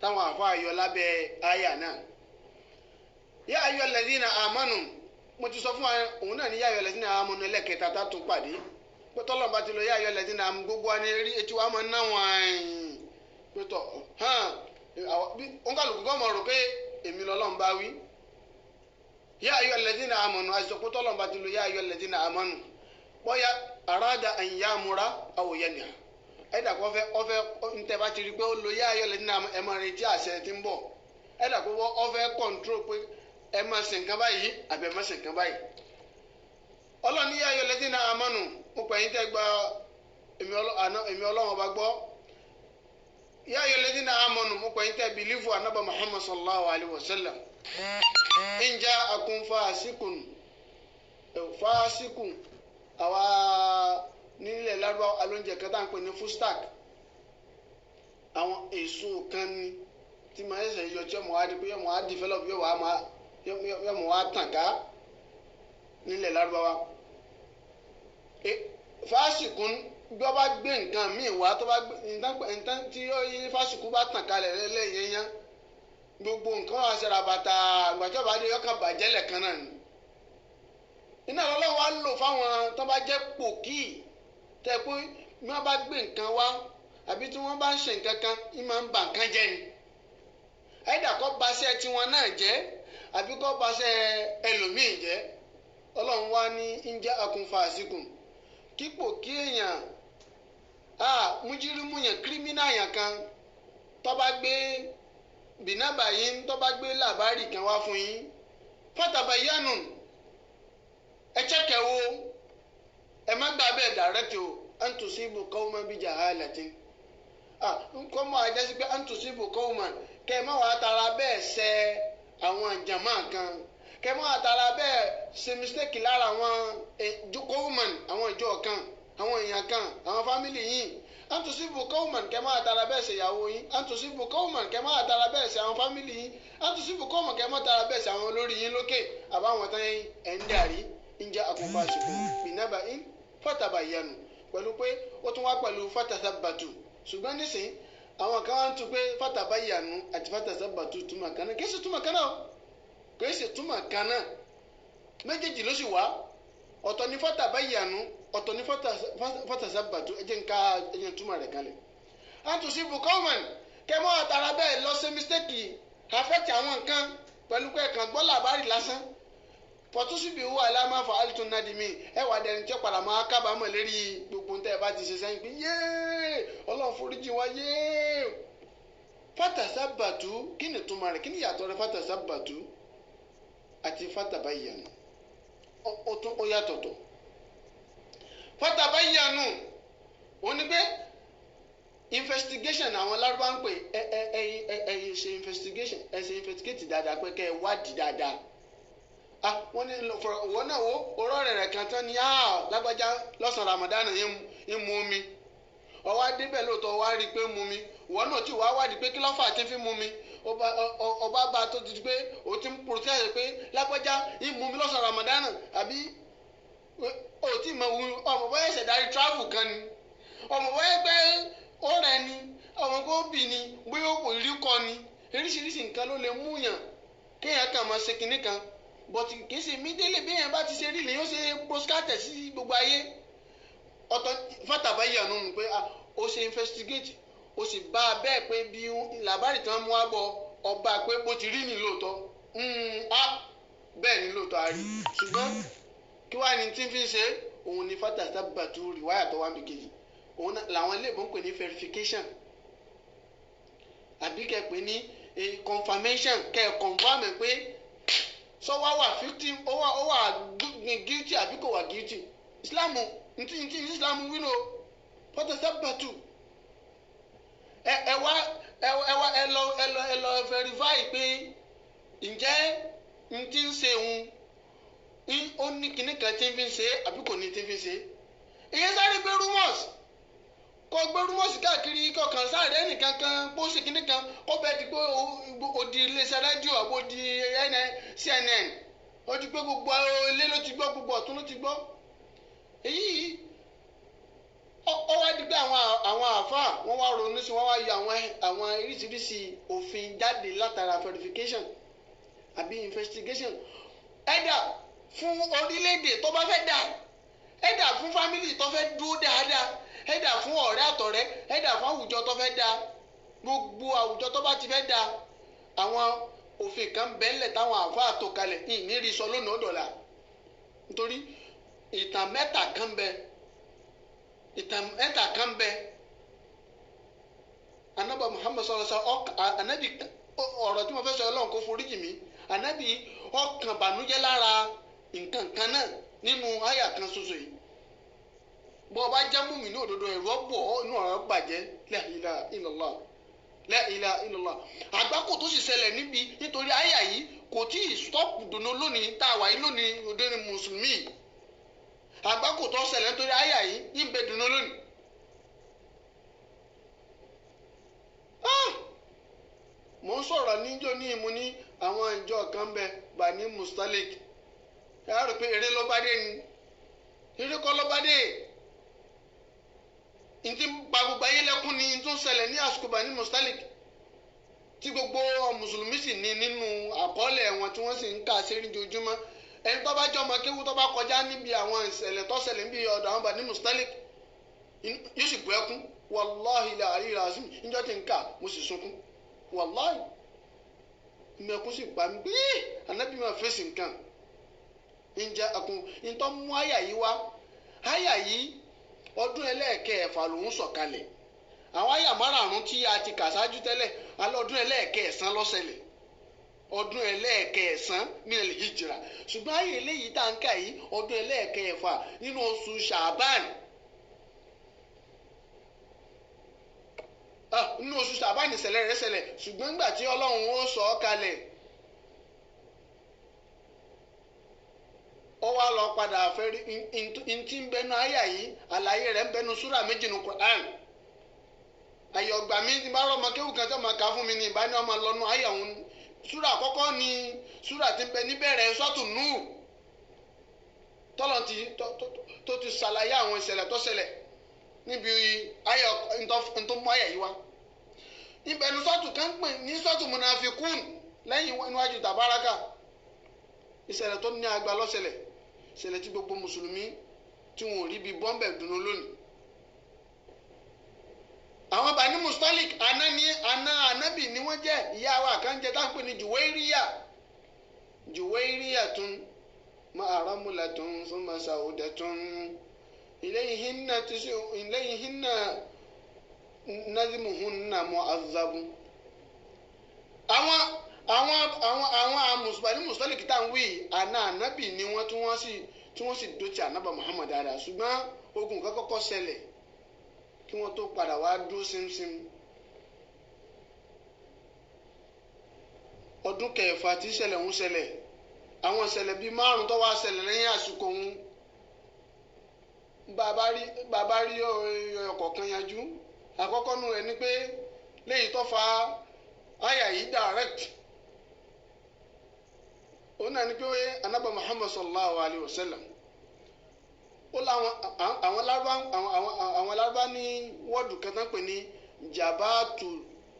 táwọn àfáà yọ lábẹ́ àyà náà. yá ayyuhal ladhina amanu mo ti sọ fún wa òun náà ní yá ayyuhal ladhina amanu ẹlẹ́kẹta tá tún pàdé pé tọ́lọ̀ bá ti lọ yá ayyuhal ladhina amanu gbogbo wa ní rí etí wa máa ń náwọn àyìn pé tọ̀ òun kàlùkù kọ́ mọ̀ rò pé èmi lọ́lọ́run bá wí. يا أيها الذين آمنوا أزقوا الله باتلو يا أيها الذين آمنوا بويا أراد أن يأمر أو ينهى ẹ̀dà kó fẹ́ ntẹ́ bá ti rí pé ó lo yá ayọ̀ lẹ́dínà ẹ̀ máa retí àṣẹ tí ń bọ̀ ẹ̀dà kó ó fẹ́ kọ̀ǹtró pé ẹ̀ máa ṣe nǹkan báyìí àbí ẹ̀ máa ṣe nǹkan báyìí. ọlọ́ni yá ayọ̀ lẹ́dínà àmọ́nù mo pè yín tẹ́ gba èmi ọlọ́run ọba gbọ́ yá ayọ̀ lẹ́dínà àmọ́nù mo pè yín tẹ́ bìlífù anábà Muhammad sallallahu alayhi wa sallam. in ja'akum fásikùn àwa nílẹ̀ lárúbáwá alóúnjẹ kan tá à ń pè ní fustak àwọn èso kan ní tí màá ṣẹ̀ṣẹ̀ yọ tí ọmọ wa di pé ọmọ wa develop yọmọ wa tàn ká nílẹ̀ lárúbáwá. fásikùn bí wọ́n bá gbé nǹkan míì wá tó bá gbé nǹkan tí fásikùn bá tàn kalẹ̀ lẹ́yìn yẹn gbogbo nǹkan wà sẹ́ra bàtà àgbàjọba adé yọkàn bàjẹ́ lẹ́ẹ̀kan náà ni. iná lọ́lọ́wọ́ á lò fáwọn tó bá jẹ́ pòkì tẹ́ pé bí wọ́n bá gbé nǹkan wá àbí tí wọ́n bá ń ṣe nǹkan kan ń máa ń bà nǹkan jẹ́ ni. àyídà kọ́ baṣẹ́ tiwọn náà jẹ́ àbí kọ́ baṣẹ́ ẹlòmíì jẹ́. ọlọ́run wá ní in ja'akum fasiqun kípò kí èèyàn mújírímù yàn kírímínà yàn kan tó bá gbé bìnàbà yín tó bá gbé làbárì kan wá fún yín fatabayyanu ẹ chẹ́kẹ̀ wo ẹ má gbà bẹ́ẹ̀ dàrẹ́tì o an tusibu qawman bi jahalatin nǹkan mọ́ àjẹsí pé an tusibu qawman kẹ́ ẹ má wàá tara bẹ́ẹ̀ ṣẹ àwọn jàmá kan kẹ́ ẹ má wàá tara bẹ́ẹ̀ ṣe mistake lára àwọn qawman àwọn ìjọ kan àwọn èèyàn kan àwọn fámìlì yìí an tusibu qawman kẹ́ ẹ má wàá tara bẹ́ẹ̀ ṣe ìyàwó yín an tusibu qawman kẹ́ ẹ má wàá tara bẹ́ẹ̀ ṣe àwọn fámìlì yín an tusibu qawman kẹ́ ẹ má tara bẹ́ẹ̀ ṣe àwọn olórí yín lókè àbáwọn tán ẹ̀ ń darí in ja'akum fasiqun binaba'in fatabayyanu pẹ̀lú pé ó tún wá pẹ̀lú fatathabbatu ṣùgbọ́n nísìnyí àwọn kan wá ń tún pé fatabayyanu àti fatathabbatu túmọ̀ kan náà kì í ṣe túmọ̀ kan náà kì í ṣe túmọ̀ kan náà méjèèjì ló sì wá ọ̀tọ̀ ní fatabayyanu ọ̀tọ̀ ní fatathabbatu ẹ̀jẹ̀ túmọ̀ rẹ̀ kalẹ̀. an tusibu qawman kẹ́mọ́ àtàrà bẹ́ẹ̀ lọ ṣe mistake affect àwọn nǹkan pẹ̀lú pé ẹ̀kan gbọ́ làbárì lásán fọtúsùbìwò aláma fa'altum nadimin ẹ wà dẹni tí ó padà máa kábàámọ̀ lérí gbogbo ntẹ ẹ bá ti ṣe sẹ́yìn pé yéé Ọlọ́run foríjì wá yéé. fatasabbatu kí ni túmọ̀ rẹ̀ kí ni yàtọ̀ rẹ̀ fatasabbatu àti fatabayyanu ó yàtọ̀ tó. fatabayyanu ó ní pé investigation àwọn lárúbá ń pè ẹ ṣe investigation ẹ ṣe investigate dáadáa pé kẹ́ ẹ wádìí dáadáa. Wọ́n ní wọ́n náà wo ọ̀rọ̀ rẹ̀ kan tán ni lágbájá lọ́sàn-án Ramadan yẹn mú mi ọwọ́ adébẹ̀ lóòótọ́ wá rí i pé mú mi wọ́n náà tí wàá wádìí pé kí ló fà á ti fi mú mi ọba bá a tó ti di pé o ti ń protest pé lágbájá yẹn mú mi lọ́sàn-án Ramadan àbí o ti mọ ọmọ bọ́yá ṣẹ̀dárí travel kan ni ọmọ bọ́yá pé ó rẹ̀ ni ọmọ kó bì ni bóyá ó kò rí kọ ni oríṣiríṣi nǹkan ló lè mú yàn kéèyàn kàn máa ṣe kinní kan but kì í ṣe mídélé bí èèyàn bá ti ṣe rí lèyìn ó ṣe postcard sí gbogbo ayé ọ̀tọ̀ fatabayyanu pé ó ṣe investigate ó sì bá a bẹ́ẹ̀ pé bí làbárì tí wọ́n mú wá bọ̀ ọba pé bó ti rí ní lóòótọ́ bẹ́ẹ̀ ni lóòótọ́ a rí ṣùgbọ́n kí wàá ní tí ń fi ṣe òun ni fatasabatu rìwáyà tó wá mi kejì òun làwọn ilé ìbò ń pè ní verification àbí kẹ́ pè ní confirmation kẹ́ confirm pé sọ wá wà victim ó wà guilty àbí kò wà guilty Islam ntí Islam wí ló fatasabatu ẹ lọ verify pé ǹjẹ́ ntí ń ṣe òun ó ní kinní kan tí ń fi ṣe àbí kò ní tí ń fi ṣe ìyẹn sáré gbé rumors kó gbé rumors káàkiri kọkàn sáré ẹnìkan kan bó ṣe kinní kan kó bẹ́ẹ̀ di pé odi iléeṣẹ́ rédíò àbò di CNN ó di pé gbogbo ilé ló ti gbọ́ gbogbo ọ̀tún ló ti gbọ́ èyí ó wá di pé àwọn àáfàá wọ́n wá ronú sí wọ́n wá yọ àwọn oríṣiríṣi òfin jáde látara verification àbí investigation ẹ̀dà fún orílẹ̀-èdè tó bá fẹ́ dà ẹ̀dà fún fámìlì tó fẹ́ dúró dáadáa ẹ̀dà fún ọ̀rẹ́ àtọ̀rẹ́ ẹ̀dà fún àwùjọ tó fẹ́ dà gbogbo àwùjọ tó bá ti fẹ́ dà àwọn òfin kan bẹ́ẹ̀lẹ̀ táwọn àáfàá tó kalẹ̀ ìnírí sọ lónìí ọ̀dọ̀là nítorí ìtàn mẹ́ta kan bẹ anábà Muhammad sallallahu anábì ọ̀rọ̀ tí mo fẹ́ sọ Ọlọ́run kó foríjì mí anábì ọkàn bànújẹ́ lára nǹkan kan náà nínú àyà kan ṣoṣo yìí bọ́ ọ bá jẹ́ mùmí ní òdodo ẹ̀rọ bọ̀ ọ́ inú ọ̀rọ̀ bàjẹ́ la ilaha illallah la ilaha illallah àgbákò tó sì ṣẹlẹ̀ nítorí àyà yìí kò tí ì stọ́ọ̀pù dùnú lónìí tá a wà yìí lónìí òde ni mùsùlùmí àgbákò tó ṣẹlẹ̀ nítorí àyà yìí ń bẹ dùnú lónìí. mo ń sọ̀rọ̀ níjó ní ìmú ní àwọn ìjọ kan bẹ Bani Mustalik ẹ rò pé eré ló bá dé ni eré kọ́ ló bá dé ntí pa gbogbo ayé lẹ́kún ni tó ń ṣẹlẹ̀ ní àsìkò Bani Mustalik tí gbogbo mùsùlùmí sì ní nínú àkọọ́lẹ̀ wọn tí wọ́n sì ń kà sí ojoojúmọ́ ẹni tó bá jẹ́ ọmọ kéwú tó bá kọjá níbi àwọn ìṣẹ̀lẹ̀ tó ṣẹlẹ̀ níbi ọ̀dọ̀ àwọn Bani Mustalik yóò sì bu ẹkún wàláhì ilẹ̀ àríyá azim níjọ́ tí ń kà mo sì sunkún wàláhì mẹ́kún sì pa mí pé anábì máa fèsì nǹkan ń jẹ́ akun ìtọ́ mú àyà yìí wá àyà yìí ọdún ẹlẹ́ẹ̀kẹfà lòún sọ̀kalẹ̀ àwọn àyà márààrún tí a ti kà sáájú tẹ́lẹ̀ alẹ́ ọdún ẹlẹ́ẹ̀kẹsàn ló ṣẹlẹ̀ ọdún ẹlẹ́ẹ̀kẹsàn minal hijra ṣùgbọ́n àyè eléyìí tá à ń kà yìí ọdún ẹlẹ́ẹ̀kẹfà nínú oṣù Ṣàbán nínú oṣù Ṣàbán ìṣẹ̀lẹ̀ rẹ̀ ṣẹlẹ̀ ṣùgbọ́n nígbà tí Ọlọ́run ó sọ ọ́ kalẹ̀ ó wá lọ padà fẹ́rí ntí ń bẹnu àyà yìí àlàyé rẹ̀ ń bẹnu súrà méjì nínú Qur'an àyè ọgbà mi ti bá rọmọ kéwù kan tó máa kà fún mi ní ìbáni ọmọ lọ́nu àyà òun súrà àkọ́kọ́ ni súrà tí ń bẹ níbẹ̀rẹ̀ sọ́tù Núù tọ́lọ̀ tó ti ṣàlàyé àwọn ìṣẹ̀lẹ̀ tó ṣẹlẹ̀ níbi àyà ntọ́mú àyà yìí wá ìbẹ̀nu sọ́tù kan pè ní sọ́tù Munafikun lẹ́yìn níwájú Tàbáràkà ìṣẹ̀lẹ̀ tó ní agba lọ́ṣẹlẹ̀ ìṣẹ̀lẹ̀ tí gbogbo mùsùlùmí tí wọn ò rí bíi bọ́m̀bẹ̀ dùnú lónìí. àwọn Bani Mustalik anábì ni wọ́n jẹ́ ìyá wa kan jẹ́ táwọn pè ní Juwairiya tún ma'aramula tún summa saudatun ilayhinna nazimuhunna mu'azzabu. àwọn Bani Mustalik tá ń wí ànábì ni wọ́n tí wọ́n sì dó ti ànábà Muhammad dáadáa ṣùgbọ́n ogun kan kọ́kọ́ ṣẹlẹ̀ kí wọ́n tó padà wá dúró símsím. ọdún kẹfà tí ìṣẹ̀lẹ̀ ń ṣẹlẹ̀ àwọn ìṣẹ̀lẹ̀ bíi márùn tó wá ṣẹlẹ̀ lẹ́yìn àsìkò ń bàbá rí ọ̀kọ̀ọ̀kan yanjú àkọ́kọ́ nù rẹ̀ ni pé léyìí tó fa àyà yìí direct ó náà ní pé anábà Muhammad sallallahu alayhi wa sallam ó láwọn àwọn lárúbá ní wọ́ọ̀dù kan tán pè ní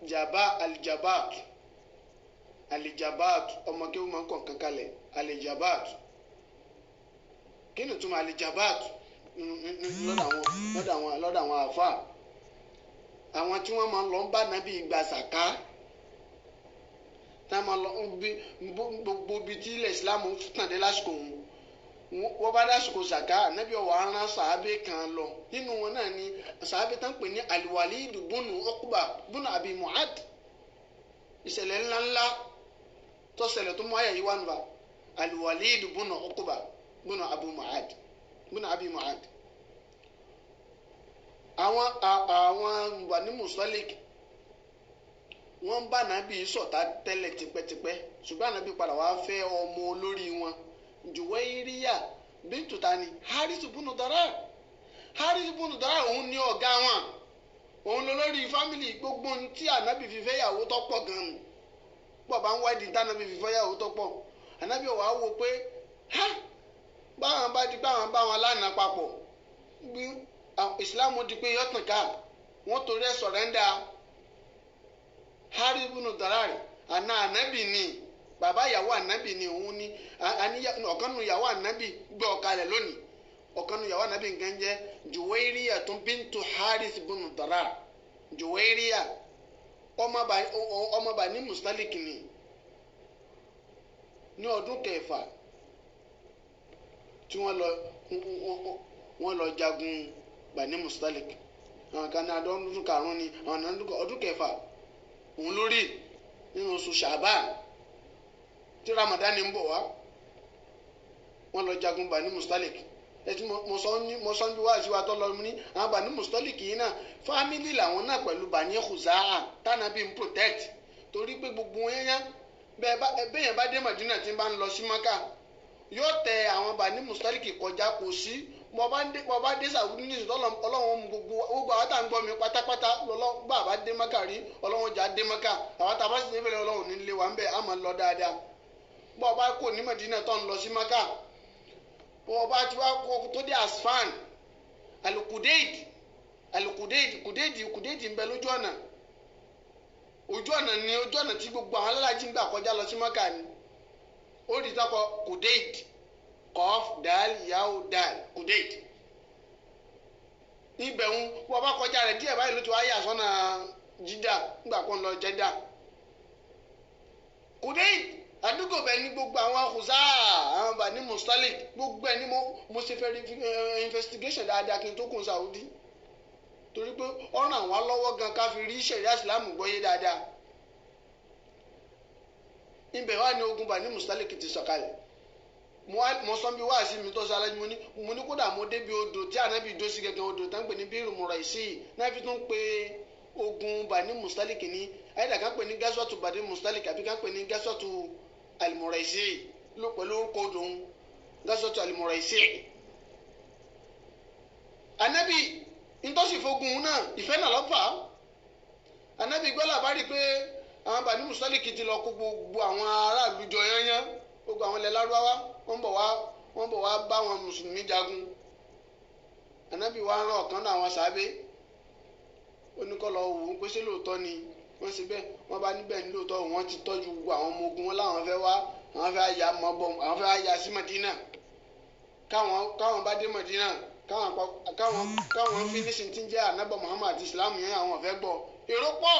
jaba aljabat alijabat ọmọ kí wọ́n máa ń kọ̀ kankan lẹ̀ alijabat kí ni túmọ̀ alijabat lọ́dọ̀ àwọn àfa àwọn tí wọ́n máa ń lọ bá nàbí ìgbà sàká tá a máa lọ gbogbo ibi tí ilẹ̀ ìsìlámù tàn dé lásìkò wọ́n bá dásìkò sàká nàbí ọ̀wọ́ aràn sàábé kan lọ nínú wọn náà ni sàábé tán pè ní Al-Walid bunu Uqba bunu Abi Mu'ad ìṣẹ̀lẹ̀ ńláńlá tó ṣẹlẹ̀ tó mú àyà yìí wá nù bá Al-Walid bunu Uqba bunu Abi Mu'ad àwọn Bani Mustalik wọ́n bá nàbí ṣọ̀tá tẹ́lẹ̀ tipẹ́tipẹ́ ṣùgbọ́n nàbí padà wá fẹ́ ọmọ olórí wọn Juwairiya bintu tani Harisu bunu Darar òun ní ọ̀gá wọn òun lólórí fámìlì gbogbo tí ànábì fi fẹ́ yàwó tó pọ̀ gan-an pọ̀ bá ń wádìí tí ànábì fi fẹ́ yàwó tó pọ̀ ànábì wàá wò pé báwọn bá di báwọn bá wọn lánàá papọ̀ bí ìsìláàmù di pé yọ̀tàn ká wọ́n torí ẹ̀ sọ̀rẹ́ndà Harisu bunu Darar àná ànábì ni bàbá ìyàwó ànábì ni òun ni ọ̀kan nu ìyàwó ànábì gbé ọ̀kalẹ̀ lónìí ọ̀kan nu ìyàwó ànábì nǹkan jẹ́ Juwairiya tó bintu Harisu bunu Darar Juwairiya ọmọ Bani Mustalik ni ní ọdún kẹfà tí wọ́n lọ jagun Bani Mustalik àwọn kan ní ọdún karùn-ún ni àwọn ọdún kẹfà òun lórí nínú oṣù Ṣàbán tí Ramadan ń bọ̀ wá wọ́n lọ jagun Bani Mustalik ẹtí mo sọ bí wàá sí wa tó lọ ní àwọn Bani Mustalik yìí náà fámìlì làwọn náà pẹ̀lú Bani Khuza'a tánà bí n protect torí pé gbogbo wọn yẹn bẹ́ẹ̀ yẹn bá dé Madina tí ń bá ń lọ sí Maka yóò tẹ àwọn Bani Mustalik kọjá kò sí bọ́ bá dé Saudi ní ìsìn ọlọ́run gbogbo àwọn tá à ń gbọ́ mi pátápátá gbà bá dé Maka rí ọlọ́run jà dé Maka àwọn tá a bá sì débẹ̀rẹ̀ ọlọ́run nílé wa ń bẹ̀ á máa lọ dáadáa bọ́ ọba kò ní Madina tó ń lọ sí Maka bọ́ ọba tí wàá kó tó dé Asfan Kudeid ń bẹ lójú ọ̀nà ojú ọ̀nà tí gbogbo àwọn alálàájì ń gbà kọjá lọ sí Maka ni ó rí takọ Kudeid Qaf Dal Yaw Dal Kudeid ibẹ̀ ń wọ́n bá kọjá rẹ̀ díẹ̀ báyìí ló ti wá yà sọ́nà Jídà nígbà kan lọ Jẹ́dà Kudeid àdúgbò bẹ́ẹ̀ ni gbogbo àwọn Khuza'a àwọn Bani Mustalik gbogbo ẹ̀ ni mo ṣe fẹ́ investigation dáadáa kí n tó kún Saudi torí pé ọ̀ràn àwọn lọ́wọ́ gan ká fi rí ṣẹ̀ríà ìsìlámù gbọ́yé dáadáa ibẹ̀ wà ní ogun Bani Mustalik ti sọ̀kalẹ̀ mo sọ bí wá sí mi tó sọ alájú mo ní kódà mo débi odò tí ànábì dó sí gẹ́gẹ́ odò tá ń pè ní Biru Muraisi náà fi tún pé ogun Bani Mustalik ní ayédà kan pè ní gásọ́tù Bani Mustalik àbí kan pè ní gásọ́tù Al-Muraisi ló pẹ̀lú orúkọ odò ń gásọ́tù Al-Muraisi ànábì ntọ́sí fogun náà ìfẹ́ náà lọ́fà ànábì gbọ́ làbárí pé àwọn Bani Mustalik ti lọ kó gbogbo àwọn aráàlú jọ yányán gbogbo àwọn ilẹ̀ lárúbáwá wọ́n bọ̀ wá bá àwọn mùsùlùmí jagun ànábì wa rán ọ̀kan náà àwọn sàábé oníkọ́lọ̀ wò ó pé ṣé lóòótọ́ ni wọ́n ṣe bẹ́ẹ̀ wọ́n bá níbẹ̀ ní lóòótọ́ wọ́n ti tọ́jú gbogbo àwọn ọmọ ogun wọn láwọn fẹ́ wá àwọn fẹ́ àyà sí Madina káwọn bá dé Madina káwọn fi nísìnyí tí ń jẹ́ ànábọ̀ Muhammad àti Islam yẹn àwọn fẹ́ gbọ́ èrò pọ̀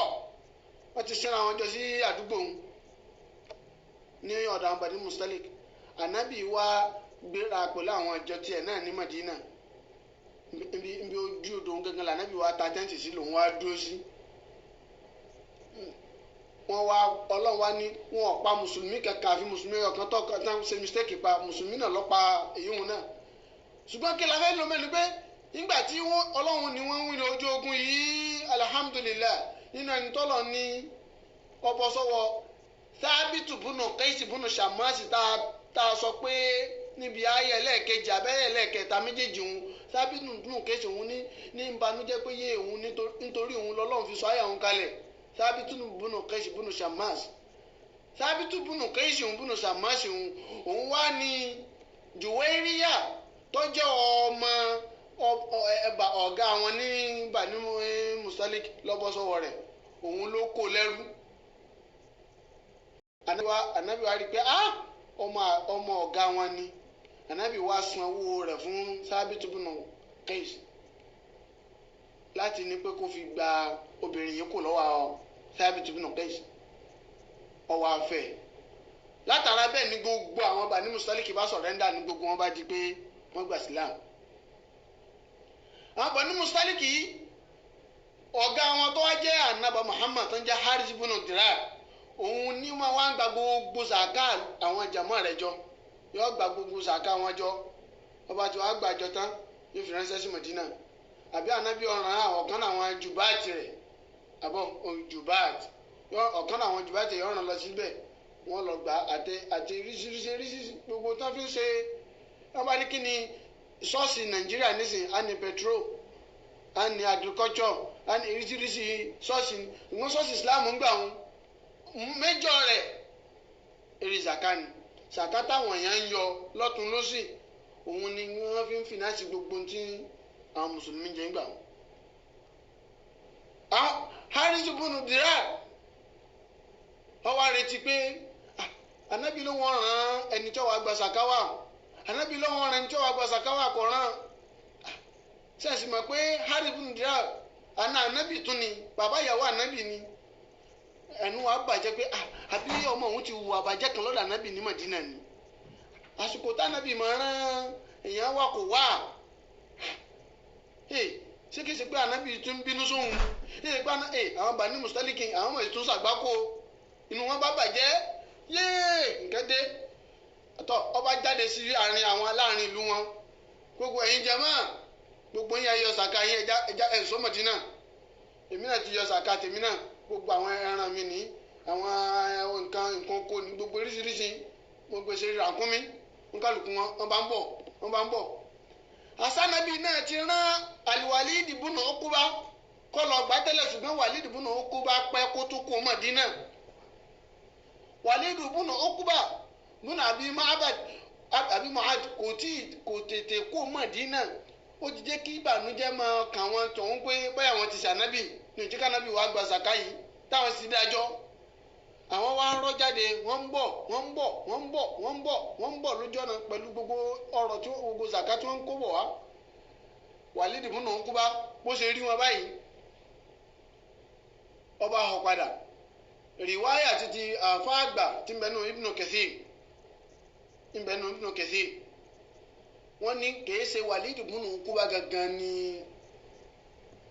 wọ́n ti sinra wọn jọ sí àdúgbò ní ọ̀dọ̀ àwọn Bani Mustalik ànábì wa gbéra pẹ̀lú àwọn ìjọ tiẹ̀ náà ní Madina nbí ojú odò gangan la ànábì wa ta tẹ́ǹtì sí lòun wá dúró sí wọ́n wá ọlọ́run wá ní wọn ò pa mùsùlùmí kankan àfi mùsùlùmí ọ̀kan tó kàn ṣe mistake pa mùsùlùmí náà ló pa èyí wọn náà ṣùgbọ́n kí la fẹ́ lọ mẹ́nu pé nígbà tí ọlọ́run ni wọ́n ń wí ní ojú ogun yìí alhamdulillah nínú ẹni tọ́lọ̀ ní ọbọ̀ sọ́wọ́ Sábìtù bùnú Kẹ́sì bùnú Ṣàmásì tá a sọ pé níbi ayé ẹlẹ́ẹ̀kejì abẹ́rẹ́ ẹlẹ́ẹ̀kẹta méjèèjì òun Sábìtù bùnú Kẹ́sì òun ní ìbànújẹ́ pé yé òun nítorí òun lọ́lọ́run fi sọ ayé òun kalẹ̀ Sábìtù bùnú Kẹ́sì bùnú Ṣàmásì Sábìtù bùnú Kẹ́sì òun bùnú Ṣàmásì òun wá ní Juwairiya tó jẹ́ ọmọ ọ̀gá wọn ní Bani Mustalik lọ́bọ̀ sọ́wọ́ rẹ̀ òun ló kó lẹ́rú ànábì wa rí i pé ọmọ ọ̀gá wọn ni ànábì wa san owó rẹ̀ fún Sábìtù bùnú Kẹ́ìsì láti ní pé kó fi gba obìnrin yìí kò lọ́wọ́ Sábìtù bùnú Kẹ́ìsì ọwọ́ afẹ́ látara bẹ́ẹ̀ ni gbogbo àwọn Bani Mustalik bá sọ̀rẹ́ndà ní gbogbo wọn bá di pé wọ́n gba Islam. àwọn Bani Mustalik yìí ọ̀gá wọn tó wá jẹ́ ànábà Muhammad tó ń jẹ́ Harith bùnú Dirar òun ní wọn wá ń gba gbogbo zaka àwọn jàmọ́ rẹ̀ jọ yóò gba gbogbo zaka wọn jọ ọba tí wàá gbàjọ tán yóò fi ránṣẹ́ sí Medina àbí ànábì ọ̀ràn ọ̀kan àwọn jubaati rẹ̀ àbọ̀ jubaati ọ̀kan àwọn jubaati yóò ràn lọ síbẹ̀ wọ́n lọ gbà àti ríṣiríṣi gbogbo tán fi ń ṣe wọ́n bá ní kí ni ṣọ́ọ̀ṣì Nàìjíríà nísìnyí á ní petrol á ní agriculture á ní ríṣiríṣi ṣọ́ọ̀ṣì ìwọ̀n ṣọ́ọ̀ṣì Islam ń gbà wọn méjọ rẹ̀ èrè zaka ni zaka táwọn èèyàn ń yọ lọ́tún lọ́sì òun ni wọ́n fi ń fìnáàsì gbogbo tí àwọn mùsùlùmí jẹ́ ń gbà wọn. Harith bùnú Dirar wọ́n wá retí pé ànábì ló wọ́n ràn ẹni tí wàá gba zaka wà ànábì ló wọ́n ràn ẹni tí wàá gba zaka wà kò ràn sẹ́ẹ̀sì mọ̀ pé Harith bùnú Dirar ànábì tún ni bàbá ìyàwó ànábì ni ẹnu wa bàjẹ́ pé àbí ọmọ òun ti wù àbàjẹ́ kan lọ́dọ̀ ànábì ní Madina ni àsìkò tánábì máa rán èèyàn wà kò wá ṣé kìí ṣe pé ànábì tún ń bínú sóhun ṣé ṣe pé àwọn Bani Mustalik àwọn ọmọ ìtún ṣàgbákò inú wọn bá bàjẹ́ nǹkan dé ọba jáde sí àárín àwọn aláàárín ìlú wọn gbogbo ẹ̀yin jàmá gbogbo yín ayọ̀ sàkà yín ẹja ẹ̀sọ́ Madina èmi náà ti yọ sàkà tèmi náà gbogbo àwọn ẹran mi ní àwọn nǹkan kò ní gbogbo oríṣiríṣi mo gbèsè ràkúnmí nkálukú wọn bá ń bọ̀. àsánàbí náà ti rán Al-Walid bùnú Uqba kọ́ lọ gbà tẹ́lẹ̀ ṣùgbọ́n Walid bùnú Uqba pẹ́ kó tó kó Mádínà. Walid bùnú Uqba bùnú Abi Mu'ad kò tètè kó Mádínà ó ti jẹ́ kí ìbànújẹ́ máa kàn wọ́n tọ̀hún pé báyà wọ́n ti ṣànábì ní ìjíkànábì wàá gba zaka yìí táwọn sì dájọ́ àwọn wá ń rọ́ jáde wọ́n ń bọ̀ lójú ọ̀nà pẹ̀lú gbogbo ọ̀rọ̀ tí gbogbo zaka tí wọ́n ń kó bọ̀ wá Walid bùnú Uqba bó ṣe rí wọn báyìí ọba họ padà rìwáyà títí àfáàgbà tí ń bẹnu Ibn Kathir wọ́n ní kìí ṣe Walid bùnú Uqba gangan ni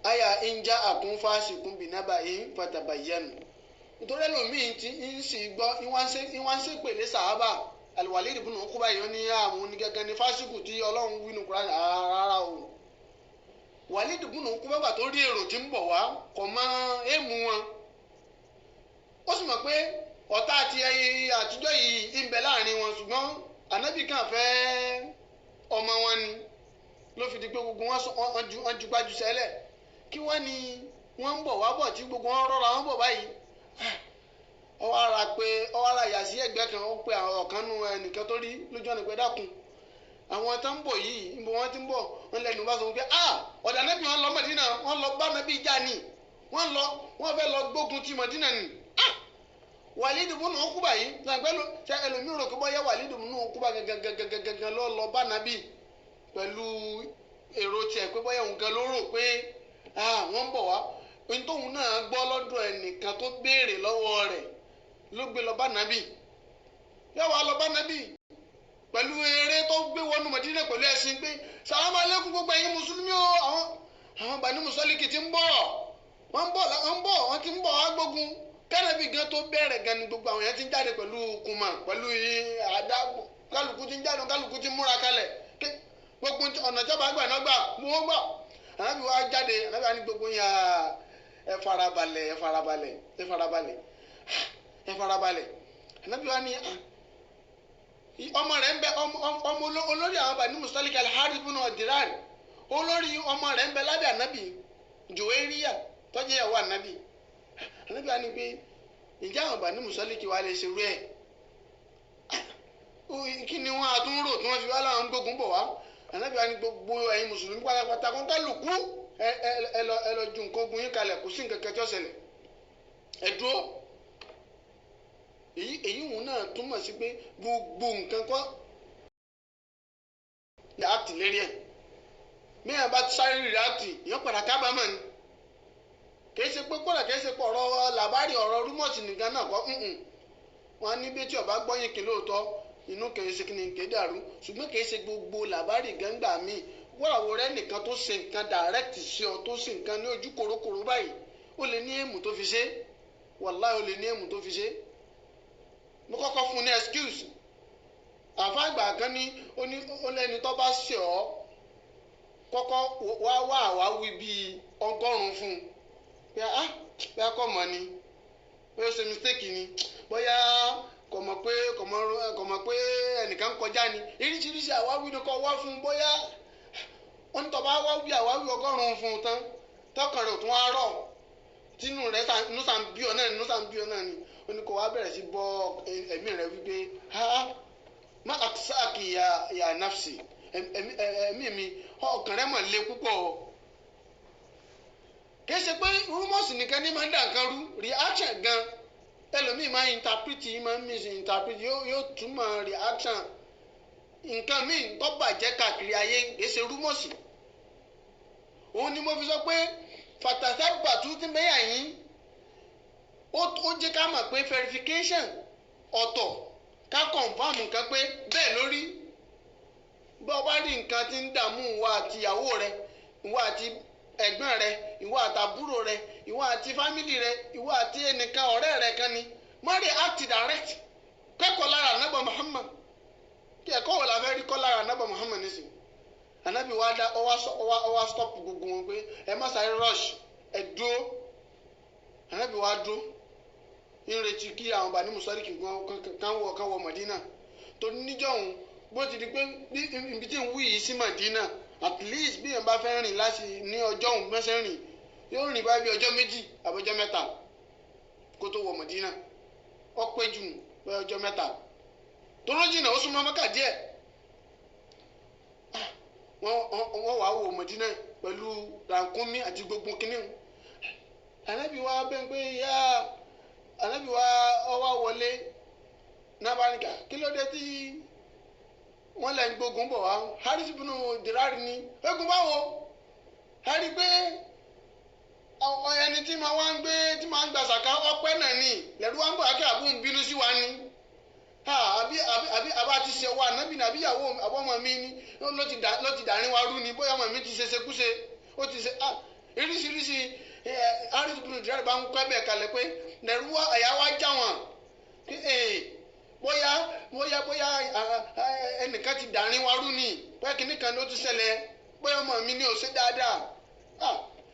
aya inja akunfasikun binaba in fatabayyanu nítorí ẹlòmíín tí ń sì gbọ́ ìwọ́n ṣe pèlè sàábà Al-Walid bùnú Uqba yìí ní àwọn onígangan ní fásikù tí Ọlọ́run wínú Kùránì rárá o Walid bùnú Uqba gbà tó rí èrò tí ń bọ̀ wá kọ̀ mọ́ èèmù wọn ó sì mọ̀ pé ọ̀tá àti àtijọ́ yìí ń bẹ láàrin wọn ṣùgbọ́n ànábì kan fẹ́ ọmọ wọn ni ló fi di pé gbogbo wọn ju gbájú sẹ́lẹ̀ kí wọ́n ní wọ́n ń bọ̀ wá bọ̀ tí gbogbo wọn rọra wọn bọ̀ báyìí ọwọ́ ara yà sí ẹgbẹ́ kan ó pe ọ̀kan nu ẹnìkan tó rí lójú ọ̀nà pé dákun àwọn tó ń bọ̀ yìí níbo wọ́n ti ń bọ̀ wọ́n lẹ́nu bá sọ pé ọ̀dà nẹ́bí wọn lọ Mádínà wọ́n lọ bá nẹ́bí ìjà ni wọ́n fẹ́ lọ gbógun ti Mádínà ni Walid bùnú Uqba yìí ṣe ẹlòmíràn rò pé bọ́yá Walid bùnú Uqba gangan lọ bá nàbí pẹ̀lú èrò tiẹ̀ pé bọ́yá òun gan ló rò pé wọ́n ń bọ̀ wá ohun tóun náà gbọ́ lọ́dọ̀ ẹnìkan tó béèrè lọ́wọ́ rẹ̀ ló gbé lọ bá nàbí yóò wá lọ bá nàbí pẹ̀lú eré tó gbé wọnú Mádínà pẹ̀lú ẹ̀sìn pé sàlámù aláìkùm gbogbo ẹ̀yin mùsùlùmí o àwọn Bani Mustalik ti ń bọ̀ wọ́n ti ń bọ̀ wá gbógun kánàbí gan tó bẹ̀rẹ̀ gan ni gbogbo àwọn yẹn ti ń jáde pẹ̀lú kùmà pẹ̀lú àdá kálukú ti ń jáde kálukú ti ń múra kalẹ̀ gbogbo ọ̀nà tí ọba gbà náà gbà mú wọn gbà ànábì wa jáde ànábì wa ní gbogbo yẹn ẹ farabalẹ̀ ànábì wa ní ọmọ rẹ̀ ń bẹ ọmọ olórí àwọn Bani Mustalik Al-Harith bùnú Dirar olórí ọmọ rẹ̀ ń bẹ lábẹ́ ànábì Juwairiya tọ́jú ìyàwó ànábì ànábì wa ní pé ǹjẹ́ àwọn Bani Mustalik wa lè ṣerú ẹ̀ kí ni wọ́n àtúnrò tí wọ́n fi wá láwọn gbógun bọ̀ wá ànábì wa ní gbogbo ẹ̀yin mùsùlùmí pátápátá kó kálukú ẹ lọ ju nǹkan ogun yín kalẹ̀ kò sí nǹkan kẹjọ ṣẹlẹ̀ ẹ dúró èyí òun náà túmọ̀ sí pé gbogbo nǹkan kọ́ react lérí ẹ̀ mìíràn bá sáré react èèyàn padà kábàámọ̀ ni kìí ṣe pé kódà kìí ṣe pé ọ̀rọ̀ làbárì ọ̀rọ̀ rúmọ̀sì nìkan náà kọ́ wọn ní bí tí ọba gbọ́yìn kí lóòótọ́ inú kìí ṣe kíni kìí dàrú ṣùgbọ́n kìí ṣe gbogbo làbárì gángbà míì wọ́ràwọ̀ rẹ nìkan tó ṣe nǹkan direct sí ọ tó ṣe nǹkan ní ojú korokoro báyìí ó lè ní èmù tó fi ṣe wàláhì ó lè ní èmù tó fi ṣe mo kọ́kọ́ fún un ní excuse àfáàgbà kan ní ó lẹ́ni tó bá ṣe ọ́ kọ́kọ́ wá àwáwí bíi ọgọ́rùn-ún fún un pé bóyá kọ́ mọ̀ ni bóyá ó ṣe mistake ni bóyá kò mọ̀ pé ẹnìkan kọjá ni oríṣiríṣi àwáwí ni kò wá fún un bóyá wọ́n tọ́ bá wáwí àwáwí ọgọ́rùn-ún fún un tán tọkàn rẹ̀ ò tún wá rọ̀ tínú rẹ̀ inú sàn bí ọ náà ni ó ní kó wá bẹ̀rẹ̀ sí bọ́ ẹ̀mí rẹ̀ wípé má àkísàkì ya nafsi ẹ̀mí mi ọkàn rẹ̀ mọ̀ lé púpọ̀ kìí ṣe pé rúmọ̀sì nìkan ní máa ń dà nǹkan rú reaction gan ẹlòmíì máa ń interpret máa ń misinterpret yóò túmọ̀ reaction nǹkan míì tó bàjẹ́ káàkiri ayé kìí ṣe rúmọ̀sì òun ni mo fi sọ pé fàtàsẹ́gbà tún ti mẹ́yà yín ó jẹ́ ká mọ̀ pé verification ọ̀tọ̀ ká confam nǹkan pé bẹ́ẹ̀ lórí bọ́ bá rí nǹkan tí ń dààmú ìwọ àti ìyàwó rẹ ìwọ àti ẹ̀gbọ́n rẹ ìwọ àtàbúrò rẹ ìwọ àti fámìlì rẹ ìwọ àti ẹnìkan ọ̀rẹ́ rẹ kan ni má react direct kẹ́kọ̀ọ́ lára anábọ̀ Muhammad kí ẹ̀kọ́ wò la fẹ́ rí kọ́ lára anábọ̀ Muhammad nísìnyí anábì wa dá ọwá stop gbogbo wọn pé ẹ má sáré rush ẹ dúró anábì wa dúró ń retí kí àwọn bàní mùsọ́lìkì kan wọ Mọ̀dínà tó níjọ́ òun bó ti di pé ibi tí ń wí yìí sí Mọ̀dínà at least bí èèyàn bá fẹ́ rìn láti ní ọjọ́ òun mẹ́sẹ̀ rìn yóò rìn báyìí bí ọjọ́ méjì àbọ̀jọ́ mẹ́ta kó tó wọ Mọ̀dínà ó pẹ́ jù pé ọjọ́ mẹ́ta tó lójìnà ó súnmọ́ Mẹ́kà díẹ̀ wọ́n wàá wọ Mọ̀dínà pẹ̀lú ràkúnmí àti gbogbo kìnìún ànábì wa bẹ́ẹ̀ pé ànábì wa ọwọ́ wọlé nábàáníkà kí ló dé tí wọ́n lẹ́ ń gbógun bọ̀ wá Haris ibn Dirari ni egun báwo Hari pé ẹni tí màá wá ń gbé tí màá ń gbà sàká ọpẹ́ náà ni lẹ́rú wa ń bọ̀ akẹ́ àbúrò ń bínú sí wa ni àbí àbá ti ṣe wa ànábì nàbí ìyàwó àbọ̀mọ mi ni ló ti dàrin wa rú ni bóyá ọmọ mi ti ṣe ṣekúṣe ó ti ṣe oríṣiríṣi Haris ibn Dirari bá ń kọ́ ẹ̀bẹ̀ kalẹ̀ pé lẹ́rú wa àyà wa já wọn bóyá ẹnìkan ti dàrin wa rú ni bóyá kìnnìkan ló ti ṣẹlẹ̀ bóyá ọmọ mi ni ò ṣe dáadáa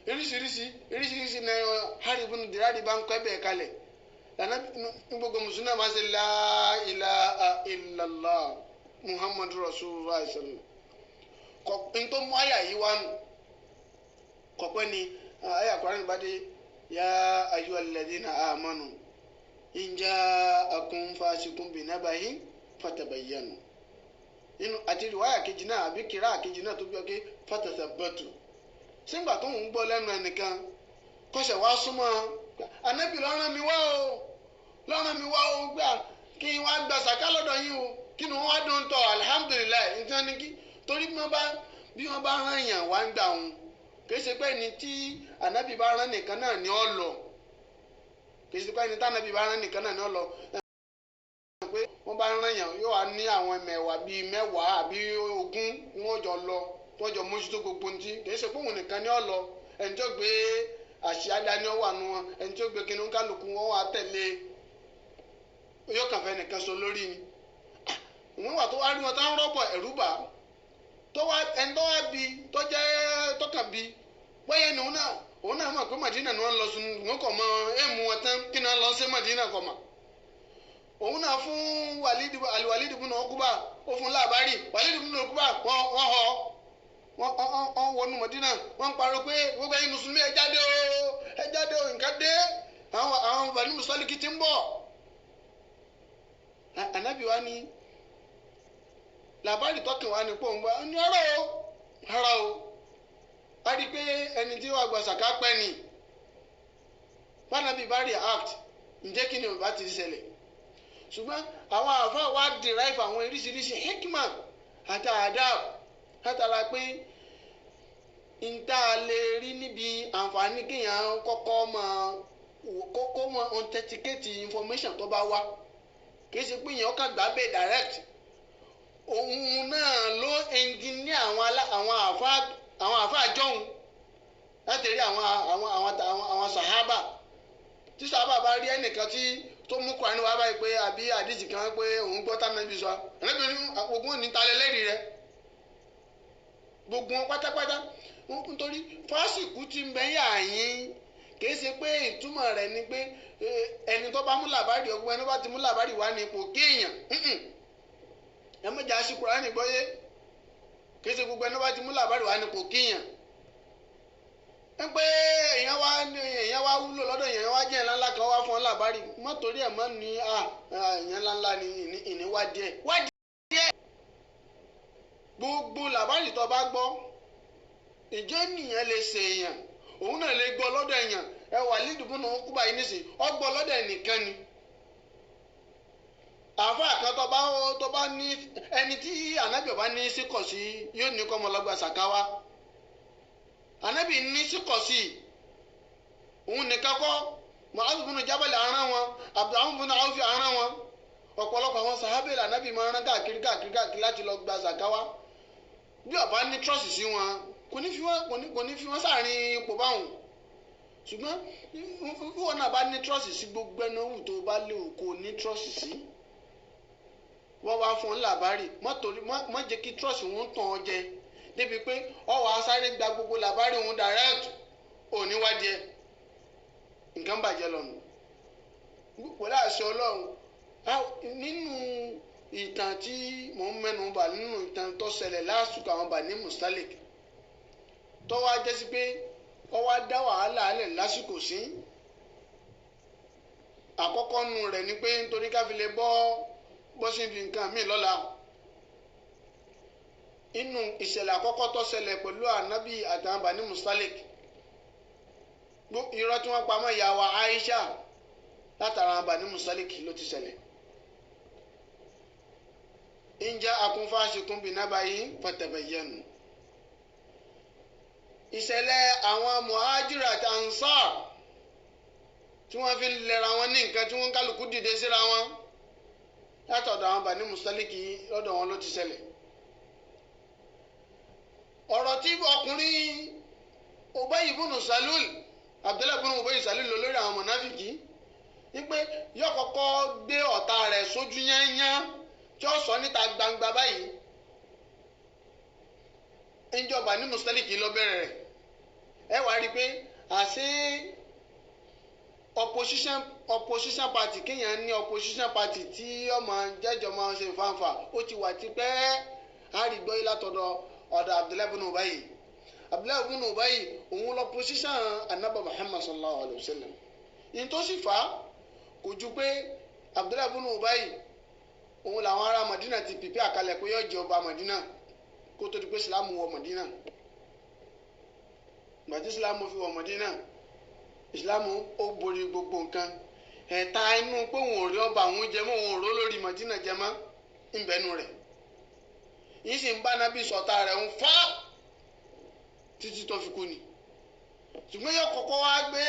oríṣiríṣi ní Haris ibn Dirari bá ń kọ́ ẹ̀bẹ̀ kalẹ̀ lànà gbogbo mùsùlùmí máa ṣe la ilaha illallah Muhammadu Rasulullah sallallahu kọ̀ tó mú àyà yìí wá nù kọ̀pẹ́ ni àyà Kùránì bá dé ya ayyuhal ladhina amanu in ja'akum fasiqun binabahin fatabayyanu nínú àti riwaya kejì náà àbí kira kejì náà tó gbé ọkẹ́ fatathabbatu sígbà tó ń gbọ́ lẹ́nu ẹnìkan kọ́sẹ̀ wá súnmọ́ anábì lọ́rán mi wá o gbà kí n wá gba sàká lọ́dọ̀ yín o kí ni wọ́n wá dùn tọ̀ alhamdulilayi nǹkan ní kí torí bí wọ́n bá rán yàn wá ń gbà wọn kì í ṣe pé ẹni tí anábì bá rán nìkan náà ni ó lọ kì í ṣe pé ẹni tí anábì bá rán nìkan náà ni ó lọ pé wọ́n bá rán yàn yóò wá ní àwọn mẹ́wàá bíi mẹ́wàá àbí ogún ni wọ́n jọ lọ wọ́n jọ mójútó gbogbo ní tí kì í ṣe pé òun nìkan ni ó lọ ẹni tó gbé àṣìá dání ọwọ́ àánú wọn ẹni tó gbé kinní kálukú wọn wà tẹ̀lé yóò kàn fẹ́ nìkan so lórí ni wọ́n wà tó wá rí wọn tó ń rọ́bọ̀ ẹ̀rú bà ẹni tó wá bi tó jẹ́ tọkàn bi bóyá ẹni òun náà mọ̀ pé Màdínà ni wọ́n lọ sùn wọ́n kọ̀ mọ́ èèmù wọn tán kí náà lọ sí Màdínà kọ̀ mọ́ òun náà fún Al-Walid ibn Uqba ó fún láàbárì Walid ibn Uqba wọ́n họ wọ́n wọnú Mọ̀dínà wọ́n parọ́ pé gbogbo ẹ̀yin mùsùlùmí ẹ jáde o nǹkan dé àwọn Bani Musaliki ti ń bọ̀ ànábì wa ni làbárì tọkàn wa ni pòǹgbà ní ara o a rí i pé ẹni tí wàá gba sàká pẹ́ ni bánabi bá react ǹjẹ́ kí ni ò bá ti ṣẹlẹ̀ ṣùgbọ́n àwọn àfa wa derive àwọn oríṣiríṣi hikma àti adab látara pé n tá a lè rí níbi àǹfààní kéèyàn kọ́kọ́ mọ authenticate information tó bá wá kìí ṣe pé èèyàn kàn gbà bẹ́ẹ̀ direct òun náà ló engineer àwọn àfa àjọhún láti rí àwọn sàhábà tí sàhábà bá rí ẹnìkan tó mú Kùránì wá báyìí pé àbí àdìsí kan pé òun gbọ́ tánàbí sọ ẹ̀rẹ́bí gbogbo ní talẹ̀ lẹ́rìí rẹ gbogbo wọn pátápátá nítorí fásìkò tí ń bẹ yà yín kìí ṣe pé ìtumọ̀ rẹ̀ ni pé ẹni tó bá mú làbárì ọgbọ́n ẹni tó bá ti mú làbárì wá ní ipò kéèyàn ẹ mọ̀jà sí Kùránì gbọ́yé kìí ṣe gbogbo ẹni tó bá ti mú làbárì wá ní ipò kéèyàn ń pé èèyàn wá wúlò lọ́dọ̀ èèyàn wá jẹ́ ńláńlá kan wá fún ọ làbárì mọ́ torí ẹ̀ mọ́ ní èèyàn ńláńlá ni ìníwá díẹ̀ gbogbo làbárì tó bá gbọ́ ìjẹ́ nìyẹn lè ṣe èèyàn òun náà lè gbọ́ lọ́dọ̀ èèyàn ẹ wà lídùúgbò kúbà yìí nísìnyí ọ gbọ́ lọ́dọ̀ ẹnìkan ni àáfàá kan tó bá ní ẹni tí ànábì ọba ní síkọ̀ sí yóò ní kọ́ ọmọlọ́gba ṣàkáwá ànábì ní síkọ̀ sí òun nìkan kọ́ Mu'adh bin Jabal aràn wọn Abdurrahman bin Awf aràn wọn ọ̀pọ̀lọpọ̀ àwọn sàhábẹ̀ ànábì máa rán káàkiri láti lọ gba ṣàkáwá bí ọba ní trọ́ọ̀sì sí wọn kò ní fi wọ́n sáàrin ipò báwọn ṣùgbọ́n bí wọn náà bá ní trọ́ọ̀sì sí gbogbo ẹni òwú tó bá lé òkò ní trọ́ọ̀sì sí wọ́n wá fún un làbárì má jẹ́ kí trọ́ọ̀sì wọn tàn ọ́ jẹ débi pé ọwọ́ asáré gba gbogbo làbárì òun direct òní wádìí ẹ̀ nǹkan bàjẹ́ lọ́nu pẹ̀lú àṣẹ Ọlọ́run nínú ìtàn tí mò ń mẹ́nu bà nínú ìtàn tó ṣẹlẹ̀ lásìkò àwọn Bani Mustalik tó wá jẹ́ sí pé ó wá dá wàhálà alẹ̀ lásìkò sí àkọ́kọ́ nu rẹ̀ ni pé nítorí káfí lè bọ́ síbi nǹkan míì lọ́la inú ìṣẹ̀lẹ̀ àkọ́kọ́ tó ṣẹlẹ̀ pẹ̀lú ànábì àtàwọn Bani Mustalik irọ́ tí wọ́n pamọ́ ìyá wa Aisha látara àwọn Bani Mustalik ló ti ṣẹlẹ̀ in ja'akum fasiqun binabayin fatabayyanu ìṣẹ̀lẹ̀ àwọn muhajir àti ansar tí wọ́n fi lẹ́ra wọn ní nǹkan tí wọ́n kálukú dìde síra wọn látọ̀dọ̀ àwọn Bani Mustalik lọ́dọ̀ wọn ló ti ṣẹlẹ̀ ọ̀rọ̀ tí ọkùnrin Ubay ibn Salul Abdullah ibn Ubay Salul lórí àwọn mọ̀náfìkì wípé yóò kọ́kọ́ gbé ọ̀tá rẹ̀ sójú yányán tí ó sọ níta gbangba báyìí ìjọba Bani Mustalik ló bẹ̀rẹ̀ rẹ̀ ẹ wá rí i pé àṣé opposition party kéèyàn ní opposition party tí ọmọ jẹjọ máa ṣe fanfa ó ti wà tipẹ́ àrígbọ́ yìí látọ̀dọ̀ ọ̀dọ̀ Abdullahi ibn Ubay Abdullahi ibn Ubay òun lọ position Ànábì Muhammad sallallahu alayhi wa sallam ní tó sì fà á kò ju pé Abdullahi ibn Ubay òun làwọn ará Madina ti pìpì àkàlẹ̀ pé yóò jẹ ọba Madina kó tó di pé Ìsìlámù wọ Madina gbàtí Ìsìlámù fi wọ Madina Ìsìlámù ó borí gbogbo nǹkan ẹ̀ta inú pé òun ò rí ọba òun jẹ mọ́ òun ò ró lórí Madina jẹ mọ́ ìbẹ́nu rẹ̀ yìí sì ń bá nábì sọ̀tà rẹ̀ ń fá títí tó fi kú ni ṣùgbọ́n yóò kọ́kọ́ wá gbé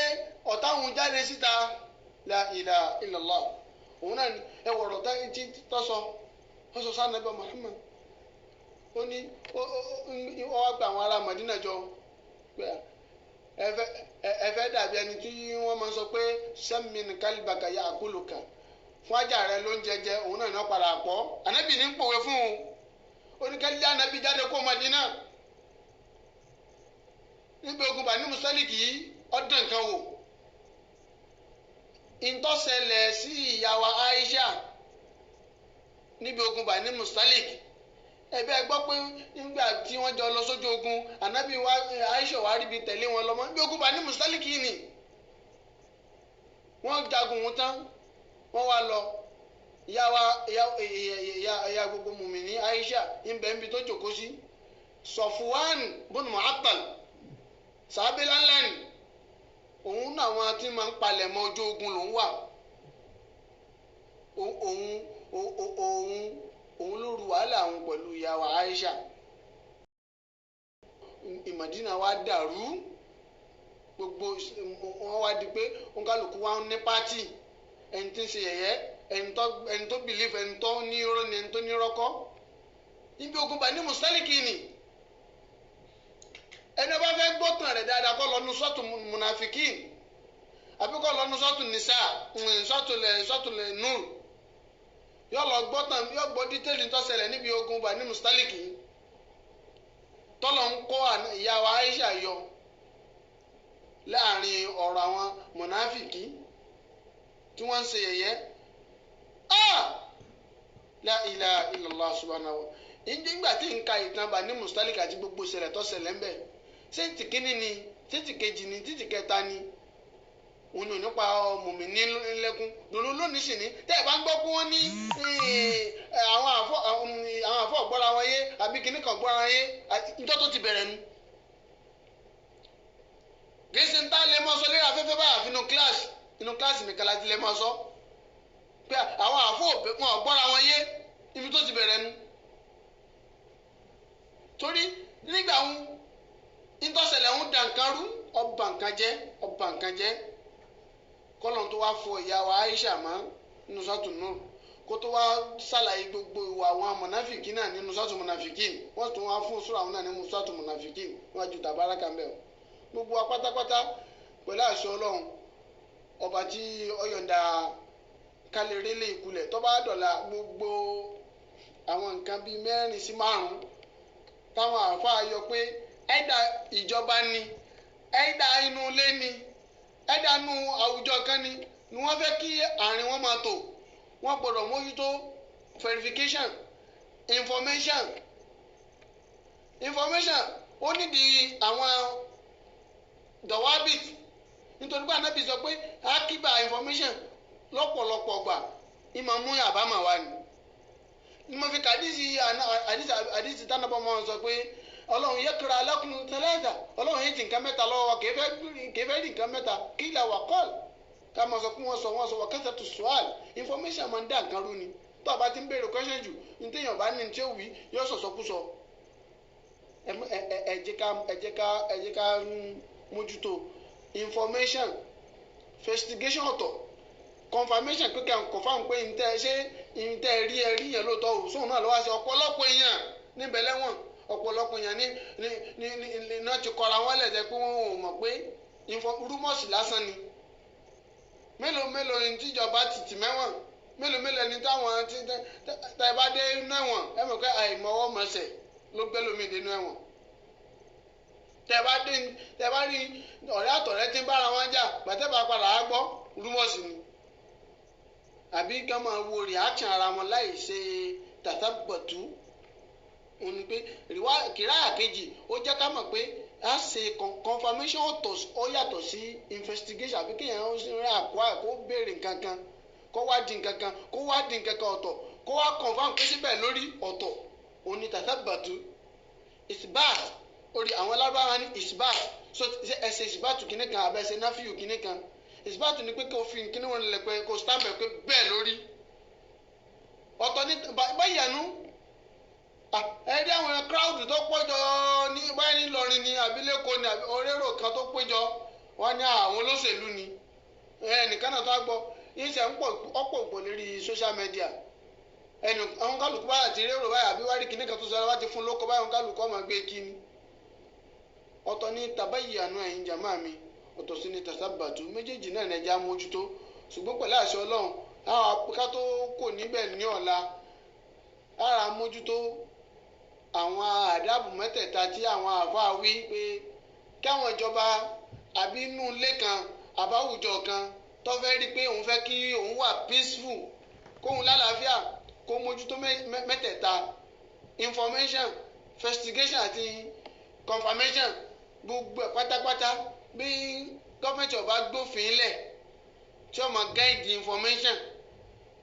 ọ̀tá òun jáde síta la ilaha illallah òun náà ẹ wọ̀rọ̀ tí tọ́sọ wọ́n sọ sáà nàbẹ Muhammad ó ní ó wá gba àwọn ará Madina jọ pé ẹ fẹ́ dàbí ẹni tí wọ́n máa ń sọ pé sẹ́min kálíbàkà yà àkúlùkà fún ajá rẹ ló ń jẹjẹ òun náà ní wọ́n padà pọ̀ ànábì ní pòwe fún un ó ní kálí ànábì jáde kó Madina níbi ogun Bani Mustalik yìí ọdún nǹkan wò ìtọ́sẹ̀lẹ̀ sí ìyàwó Aisha níbi ogun Bani Mustalik ẹ̀bẹ̀ gbọ́ pé nígbà tí wọ́n jọ lọ sójú ogun ànábì wa Aisha wà ríbi tẹ̀lé wọn lọ́mọ níbi ogun Bani Mustalik yìí ni wọ́n jagun wọn tán wọ́n wá lọ ìyá gbogbo mùmìnì Aisha ìbẹ̀ níbi tó jòkó sí Safwan bun Mu'attal sàbẹ̀lá ńlá ni òun náà wọn ti máa ń palẹ̀ mọ́ ojú ogun lòún wà òun ló ru wàhálà òun pẹ̀lú ìyá wa Aisha. Ìmọ̀dínà wa dàrú gbogbo wọn wá di pé òǹkàlùkù wa ń ní pátì ẹni tí ń ṣe yẹ̀yẹ́ ẹni tó bìlíf ẹni tó ní irọ́ ni ẹni tó ní irọ́ kọ́. Ibi ogun Bani Mustaliki ni ẹni ọba fẹ́ gbọ́tàn rẹ̀ dáadáa kọ́ lọ́nu sọ́tù munafikin àbí kọ́ lọ́nu sọ́tù nisa sọ́tù nur yóò lọ gbọ́tàn yóò gbọ́ dítẹ́lì tó ṣẹlẹ̀ níbi ogun Bani Mustaliki tọ́lọ̀ ń kó ìyá wa Aisha yọ láàrin ọ̀rọ̀ àwọn munafiki tí wọ́n ń ṣe yẹ̀yẹ́. La ilaha illallah subhanahu wa nígbà tí n ka ìtàn Bani Mustaliki àti gbogbo ṣẹlẹ̀ tó ṣẹlẹ̀ ń bẹ̀ ṣé ti kíní ni ṣé ti kejì ni ṣé ti kẹta ni òun ò nípa mùmí ní lẹ́kún lòlú lónìí sì ní tẹ́ ẹ̀ bá ń gbọ́ pé wọ́n ní àwọn àfọ́ gbọ́ra wọn yé àbí kíní kan gbọ́ra wọn yé níjọ́ tó ti bẹ̀rẹ̀ nu. gèsè ń tá lè mọ́ sọ lórí afẹ́fẹ́ báyà fi inú kíláàsì nìkan láti lè mọ́ sọ pé àwọn àfọ́ wọn gbọ́ra wọn yé ibi tó ti bẹ̀rẹ̀ nu. torí nígbà ń ìtọ́sẹ̀lẹ̀ ń da nǹkan rú ọba nǹkan jẹ́ kọ́lọ́n tó wá fọ ìyá wa Aisha mọ́ nínú sọ́tù Nur kó tó wá ṣàlàyé gbogbo ìwà àwọn mọ̀nàfìkì náà nínú sọ́tù mọ̀nàfìkì wọ́n tún wá fún sùúrù àwọn náà nínú sọ́tù mọ̀nàfìkì wọ́n ju tàbáràkà ń bẹ̀ ọ́ gbogbo wa pátápátá pẹ̀lú àṣẹ Ọlọ́run ọba tí ọyọ̀ǹda kálẹ̀rẹ́ lè kulẹ̀ tó bá dọ̀la gbogbo àwọn nǹkan bíi 4 sí 5 táwọn àáfàá yọ pé ẹ̀dà ìjọba ni ẹ̀dà inú ilé ni ẹ̀dà inú àwùjọ kan ni wọ́n fẹ́ kí àárín wọn máa tò wọ́n gbọ́dọ̀ mójútó verification information ó nídìí àwọn dọ̀wábìt nítorí pé anábì sọ pé akíbà information lọ́pọ̀lọpọ̀ gbà ìmọ̀ mú àbámọ̀ wá ni mo fi àdìsí tánàbọ̀ mọ́ sọ pé ọlọ́run yẹ kura alákùnrin tẹ́lẹ̀dà ọlọ́run yìí ti nǹkan mẹ́ta lọ́wọ́ kèéfẹ́ rí nǹkan mẹ́ta kí ilà wà kọ́ọ̀lù ká máa sọ pé wọ́n sọ wọ́n kẹsẹ̀ tó sọ́ọ̀lù information máa ń dá nǹkan rú ni tó a bá ti ń béèrè question jù ní téèyàn bá ní tí ó wí yóò sọ̀sọ́kúsọ ẹ jẹ́ ká mójútó information investigation ọ̀tọ̀ confirmation pé kí n confirm pé ntẹ́ rí yẹn lóòótọ́ o sóun náà lọ́wọ́ sí ọ̀pọ̀lọpọ̀ èèyàn níbẹ̀ lẹ́wọ̀n ọ̀pọ̀lọpọ̀ èèyàn ní náà ti kọ́ra wọn lẹ́sẹ̀ pé wọ́n ò mọ̀ pé rúmọ̀sì lásán ni mélòó ní tíjọba tìtì mẹ́wọ̀n mélòó ní táwọn tẹ́ bá dé inú ẹ̀wọ̀n ẹ mọ̀ pé àìmọwọ́ mọ̀ọ́sẹ̀ ló gbé lómi dé inú ẹ̀wọ̀n tẹ́ bá rí ọ̀rẹ́ àtọ̀rẹ́ tí ń bára wọn jà gbàtẹ́ bá padà á gbọ́ rúmọ̀sì ni àbí kí wọ́n máa wo reaction ara wọn láì ṣe tàtàbọ̀tú òun ni pé kìráyà kejì ó jẹ́ ká mọ̀ pé a ṣe confirmation ó yàtọ̀ sí investigation àbí kéèyàn ó rí àkọ́ kó béèrè nǹkan kan kó wá di nǹkan kan kó wá di nǹkan kan ọ̀tọ̀ kó wá confirm pé síbẹ̀ lórí ọ̀tọ̀ òun ni tàtàbọ̀tú isbat orí àwọn alábáwá ní isbat so ẹsẹ̀ isbat kìíní kan àbẹ̀sẹ̀ náfíù kìíní kan isbat ni pé kó fi kìíní wọn lẹ̀ pé kó stamp ẹ̀ pé bẹ́ẹ̀ lórí ọ̀tọ̀ ní báyìí ẹ̀ẹ́dí àwọn crowd tó péjọ ní báyìí ní Ìlọrin ní abilékọ ní orérò kan tó péjọ wọn ní àwọn olóṣèlú ni ẹnìkan náà tó gbọ́ iṣẹ́ ń ọ̀pọ̀ òpò lórí social media àwọn kálukú báyà ti rérò báyà àbí wárí kìíní kan tó sọ wá ti fún lóko báyà kálukú ọmọ gbé kíní ọ̀tọ̀ ní tabayyanu ẹ̀yin jàmá mi ọ̀tọ̀ sí ní tasabatu méjèèjì náà ní ẹja mójútó ṣùgbọ́n pẹ̀lú àṣẹ Ọlọ́run àwọn ká tó kò níbẹ̀ ní ọ̀la ara mójútó àwọn àdáàbò mẹ́tẹ̀ẹ̀ta tí àwọn àáfàá wí pé kí àwọn ìjọba àbí inú ilé kan àbáwùjọ kan tó fẹ́ rí i pé òun fẹ́ kí òun wà peaceful kóun lálàáfíà kó mójútó mẹ́tẹ̀ẹ̀ta information investigation àti confirmation gbogbo ẹ̀ pátápátá bí gọ́ọ̀mẹ̀ntì ọba gbófin lẹ̀ tí ó máa guide information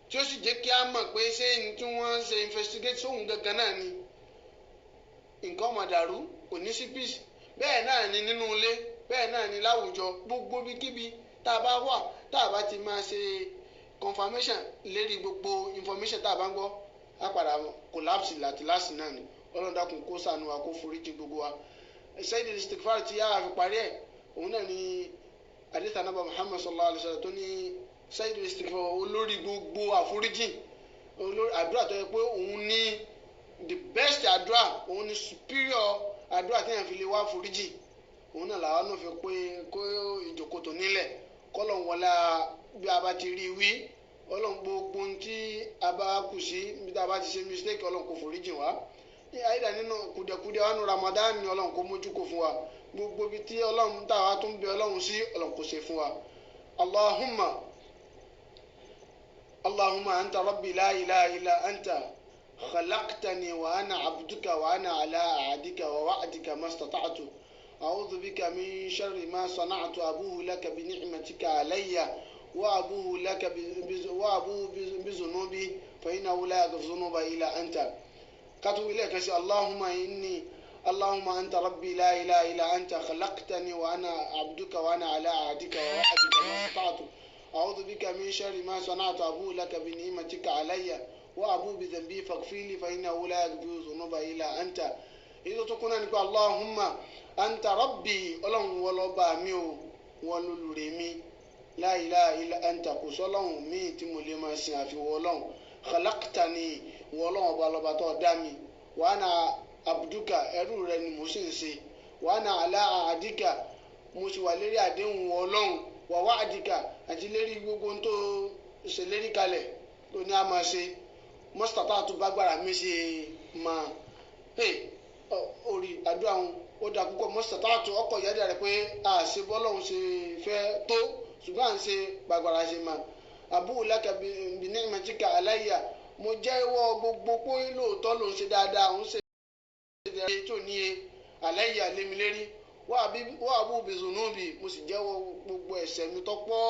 tí ó sì jẹ́ kí á mọ̀ pé ṣé ní tí wọ́n ń ṣe investigate sóhun gangan náà ni nǹkan ọmọ dàrú kò ní sí peace bẹ́ẹ̀ náà ni nínú ilé bẹ́ẹ̀ náà ni láwùjọ gbogbo bíkíbi tá a bá wà tá a bá ti máa ṣe confirmation lérí gbogbo information tá a bá ń gbọ́ á padà collapse láti láti náà ni ọlọ́run dákun kó ṣàánú wa kó foríjì gbogbo wa. sayyidul istighfar tí yára fi parí ẹ̀ òun náà ni hadith Ànábì Muhammad sallallahu alaihi wasallam tó ní sayyidul istighfar olórí gbogbo àforíjì àdúrà tó yẹ pé òun ní the best àdúrà òun ní superior àdúrà téèyàn fi lè wá àforíjì òun náà làwọn náà fi pé kó ìjòkòtò nílẹ̀ kọ́lọ̀ wọlé bí a bá ti rí wí ọlọ́run gbogbo tí a bá kù sí bí a bá ti ṣe mistake ọlọ́run kò foríjì wá àyídà nínú kùdẹ̀kùdẹ̀ wa nù Ramadan ni ọlọ́run kò mójú kò fún wa gbogbo ibi tí ọlọ́run tá a wá tún bẹ ọlọ́run sí ọlọ́run kò ṣe fún wa. Allahumma anta rabbi la ilaha illa anta khalaqtani wa ana abduka wa ana ala ahadika wa wa'dika mastata'tu a'udhu bika min sharri ma sana'tu abuhu laka bi ni'matika alayya وأبوه لك بذنوبي فإنه لا يغفر الذنوب إلا أنت. كتب إليك اللهم أنت ربي لا إله إلا أنت خلقتني وأنا عبدك وأنا على عهدك ووعدك ما استطعت أعوذ بك من شر ما صنعت أبوء لك بنعمتك علي وأبوء بذنبي فاغفر لي فإنه لا يغفر الذنوب إلا أنت. إذا تكون اللهم أنت ربي ọlọ́run wọlọ́ba mi o wọ́n lólùrè mi la ilaha illa anta kò sọ́lọ́hún míì tí mo lè máa sin àfiwọ́ ọlọ́run khalaqtani wọ́n ọlọ́run ọba lọ́ba tó dá mi wa ana abduka ẹrú rẹ ni mo sì ń ṣe wa ana ala ahadika mo sì wà lérí àdéhùn ọlọ́run wa wa'dika àti lérí gbogbo tó ṣèlérí kalẹ̀ tó ní a máa ṣe mastata'tu bágbára mi ṣe máa orí àdúrà wọn ó dà púpọ̀ mastata'tu ọkọ̀ ìyáda rẹ̀ pé àṣẹ bọ́lọ́run ṣe fẹ́ tó ṣùgbọ́n à ń ṣe gbàgbàrà ṣe mà abu'u laka bi ni'matika alayya mo jẹ́wọ́ gbogbo pé lóòótọ́ ló ń ṣe dáadáa ń ṣe dáadáa tó níye alayya lémi lérí wa abu'u bi zunubi mo sì jẹ́wọ́ gbogbo ẹ̀ṣẹ̀ mi tó pọ̀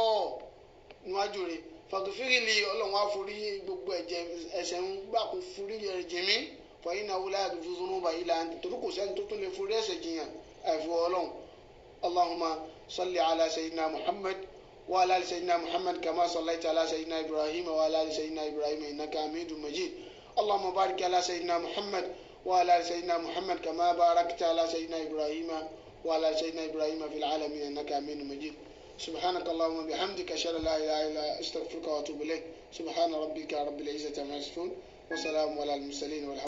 níwájú rẹ̀ faghfirli ọlọ́run á forí gbogbo ẹ̀ṣẹ̀ ń gbà kó forí ẹ̀jẹ̀ mi fa innahu la yaghfiru dhunuba illa anta torí kò sẹ́ni tó tún lè forí ẹ̀ṣẹ̀ jìyàn àfi ọlọ́run. Allahumma salli ala sayyidina Muhammad وعلى آل سيدنا محمد كما صليت على سيدنا إبراهيم وعلى آل سيدنا إبراهيم إنك حميد مجيد. اللهم بارك على سيدنا محمد وعلى آل سيدنا محمد كما باركت على سيدنا إبراهيم وعلى آل سيدنا إبراهيم في العالمين إنك حميد مجيد. سبحانك اللهم وبحمدك أشهد أن لا إله إلا أنت أستغفرك وأتوب إليك. سبحان ربك رب العزة عما يصفون وسلام على المرسلين والحمد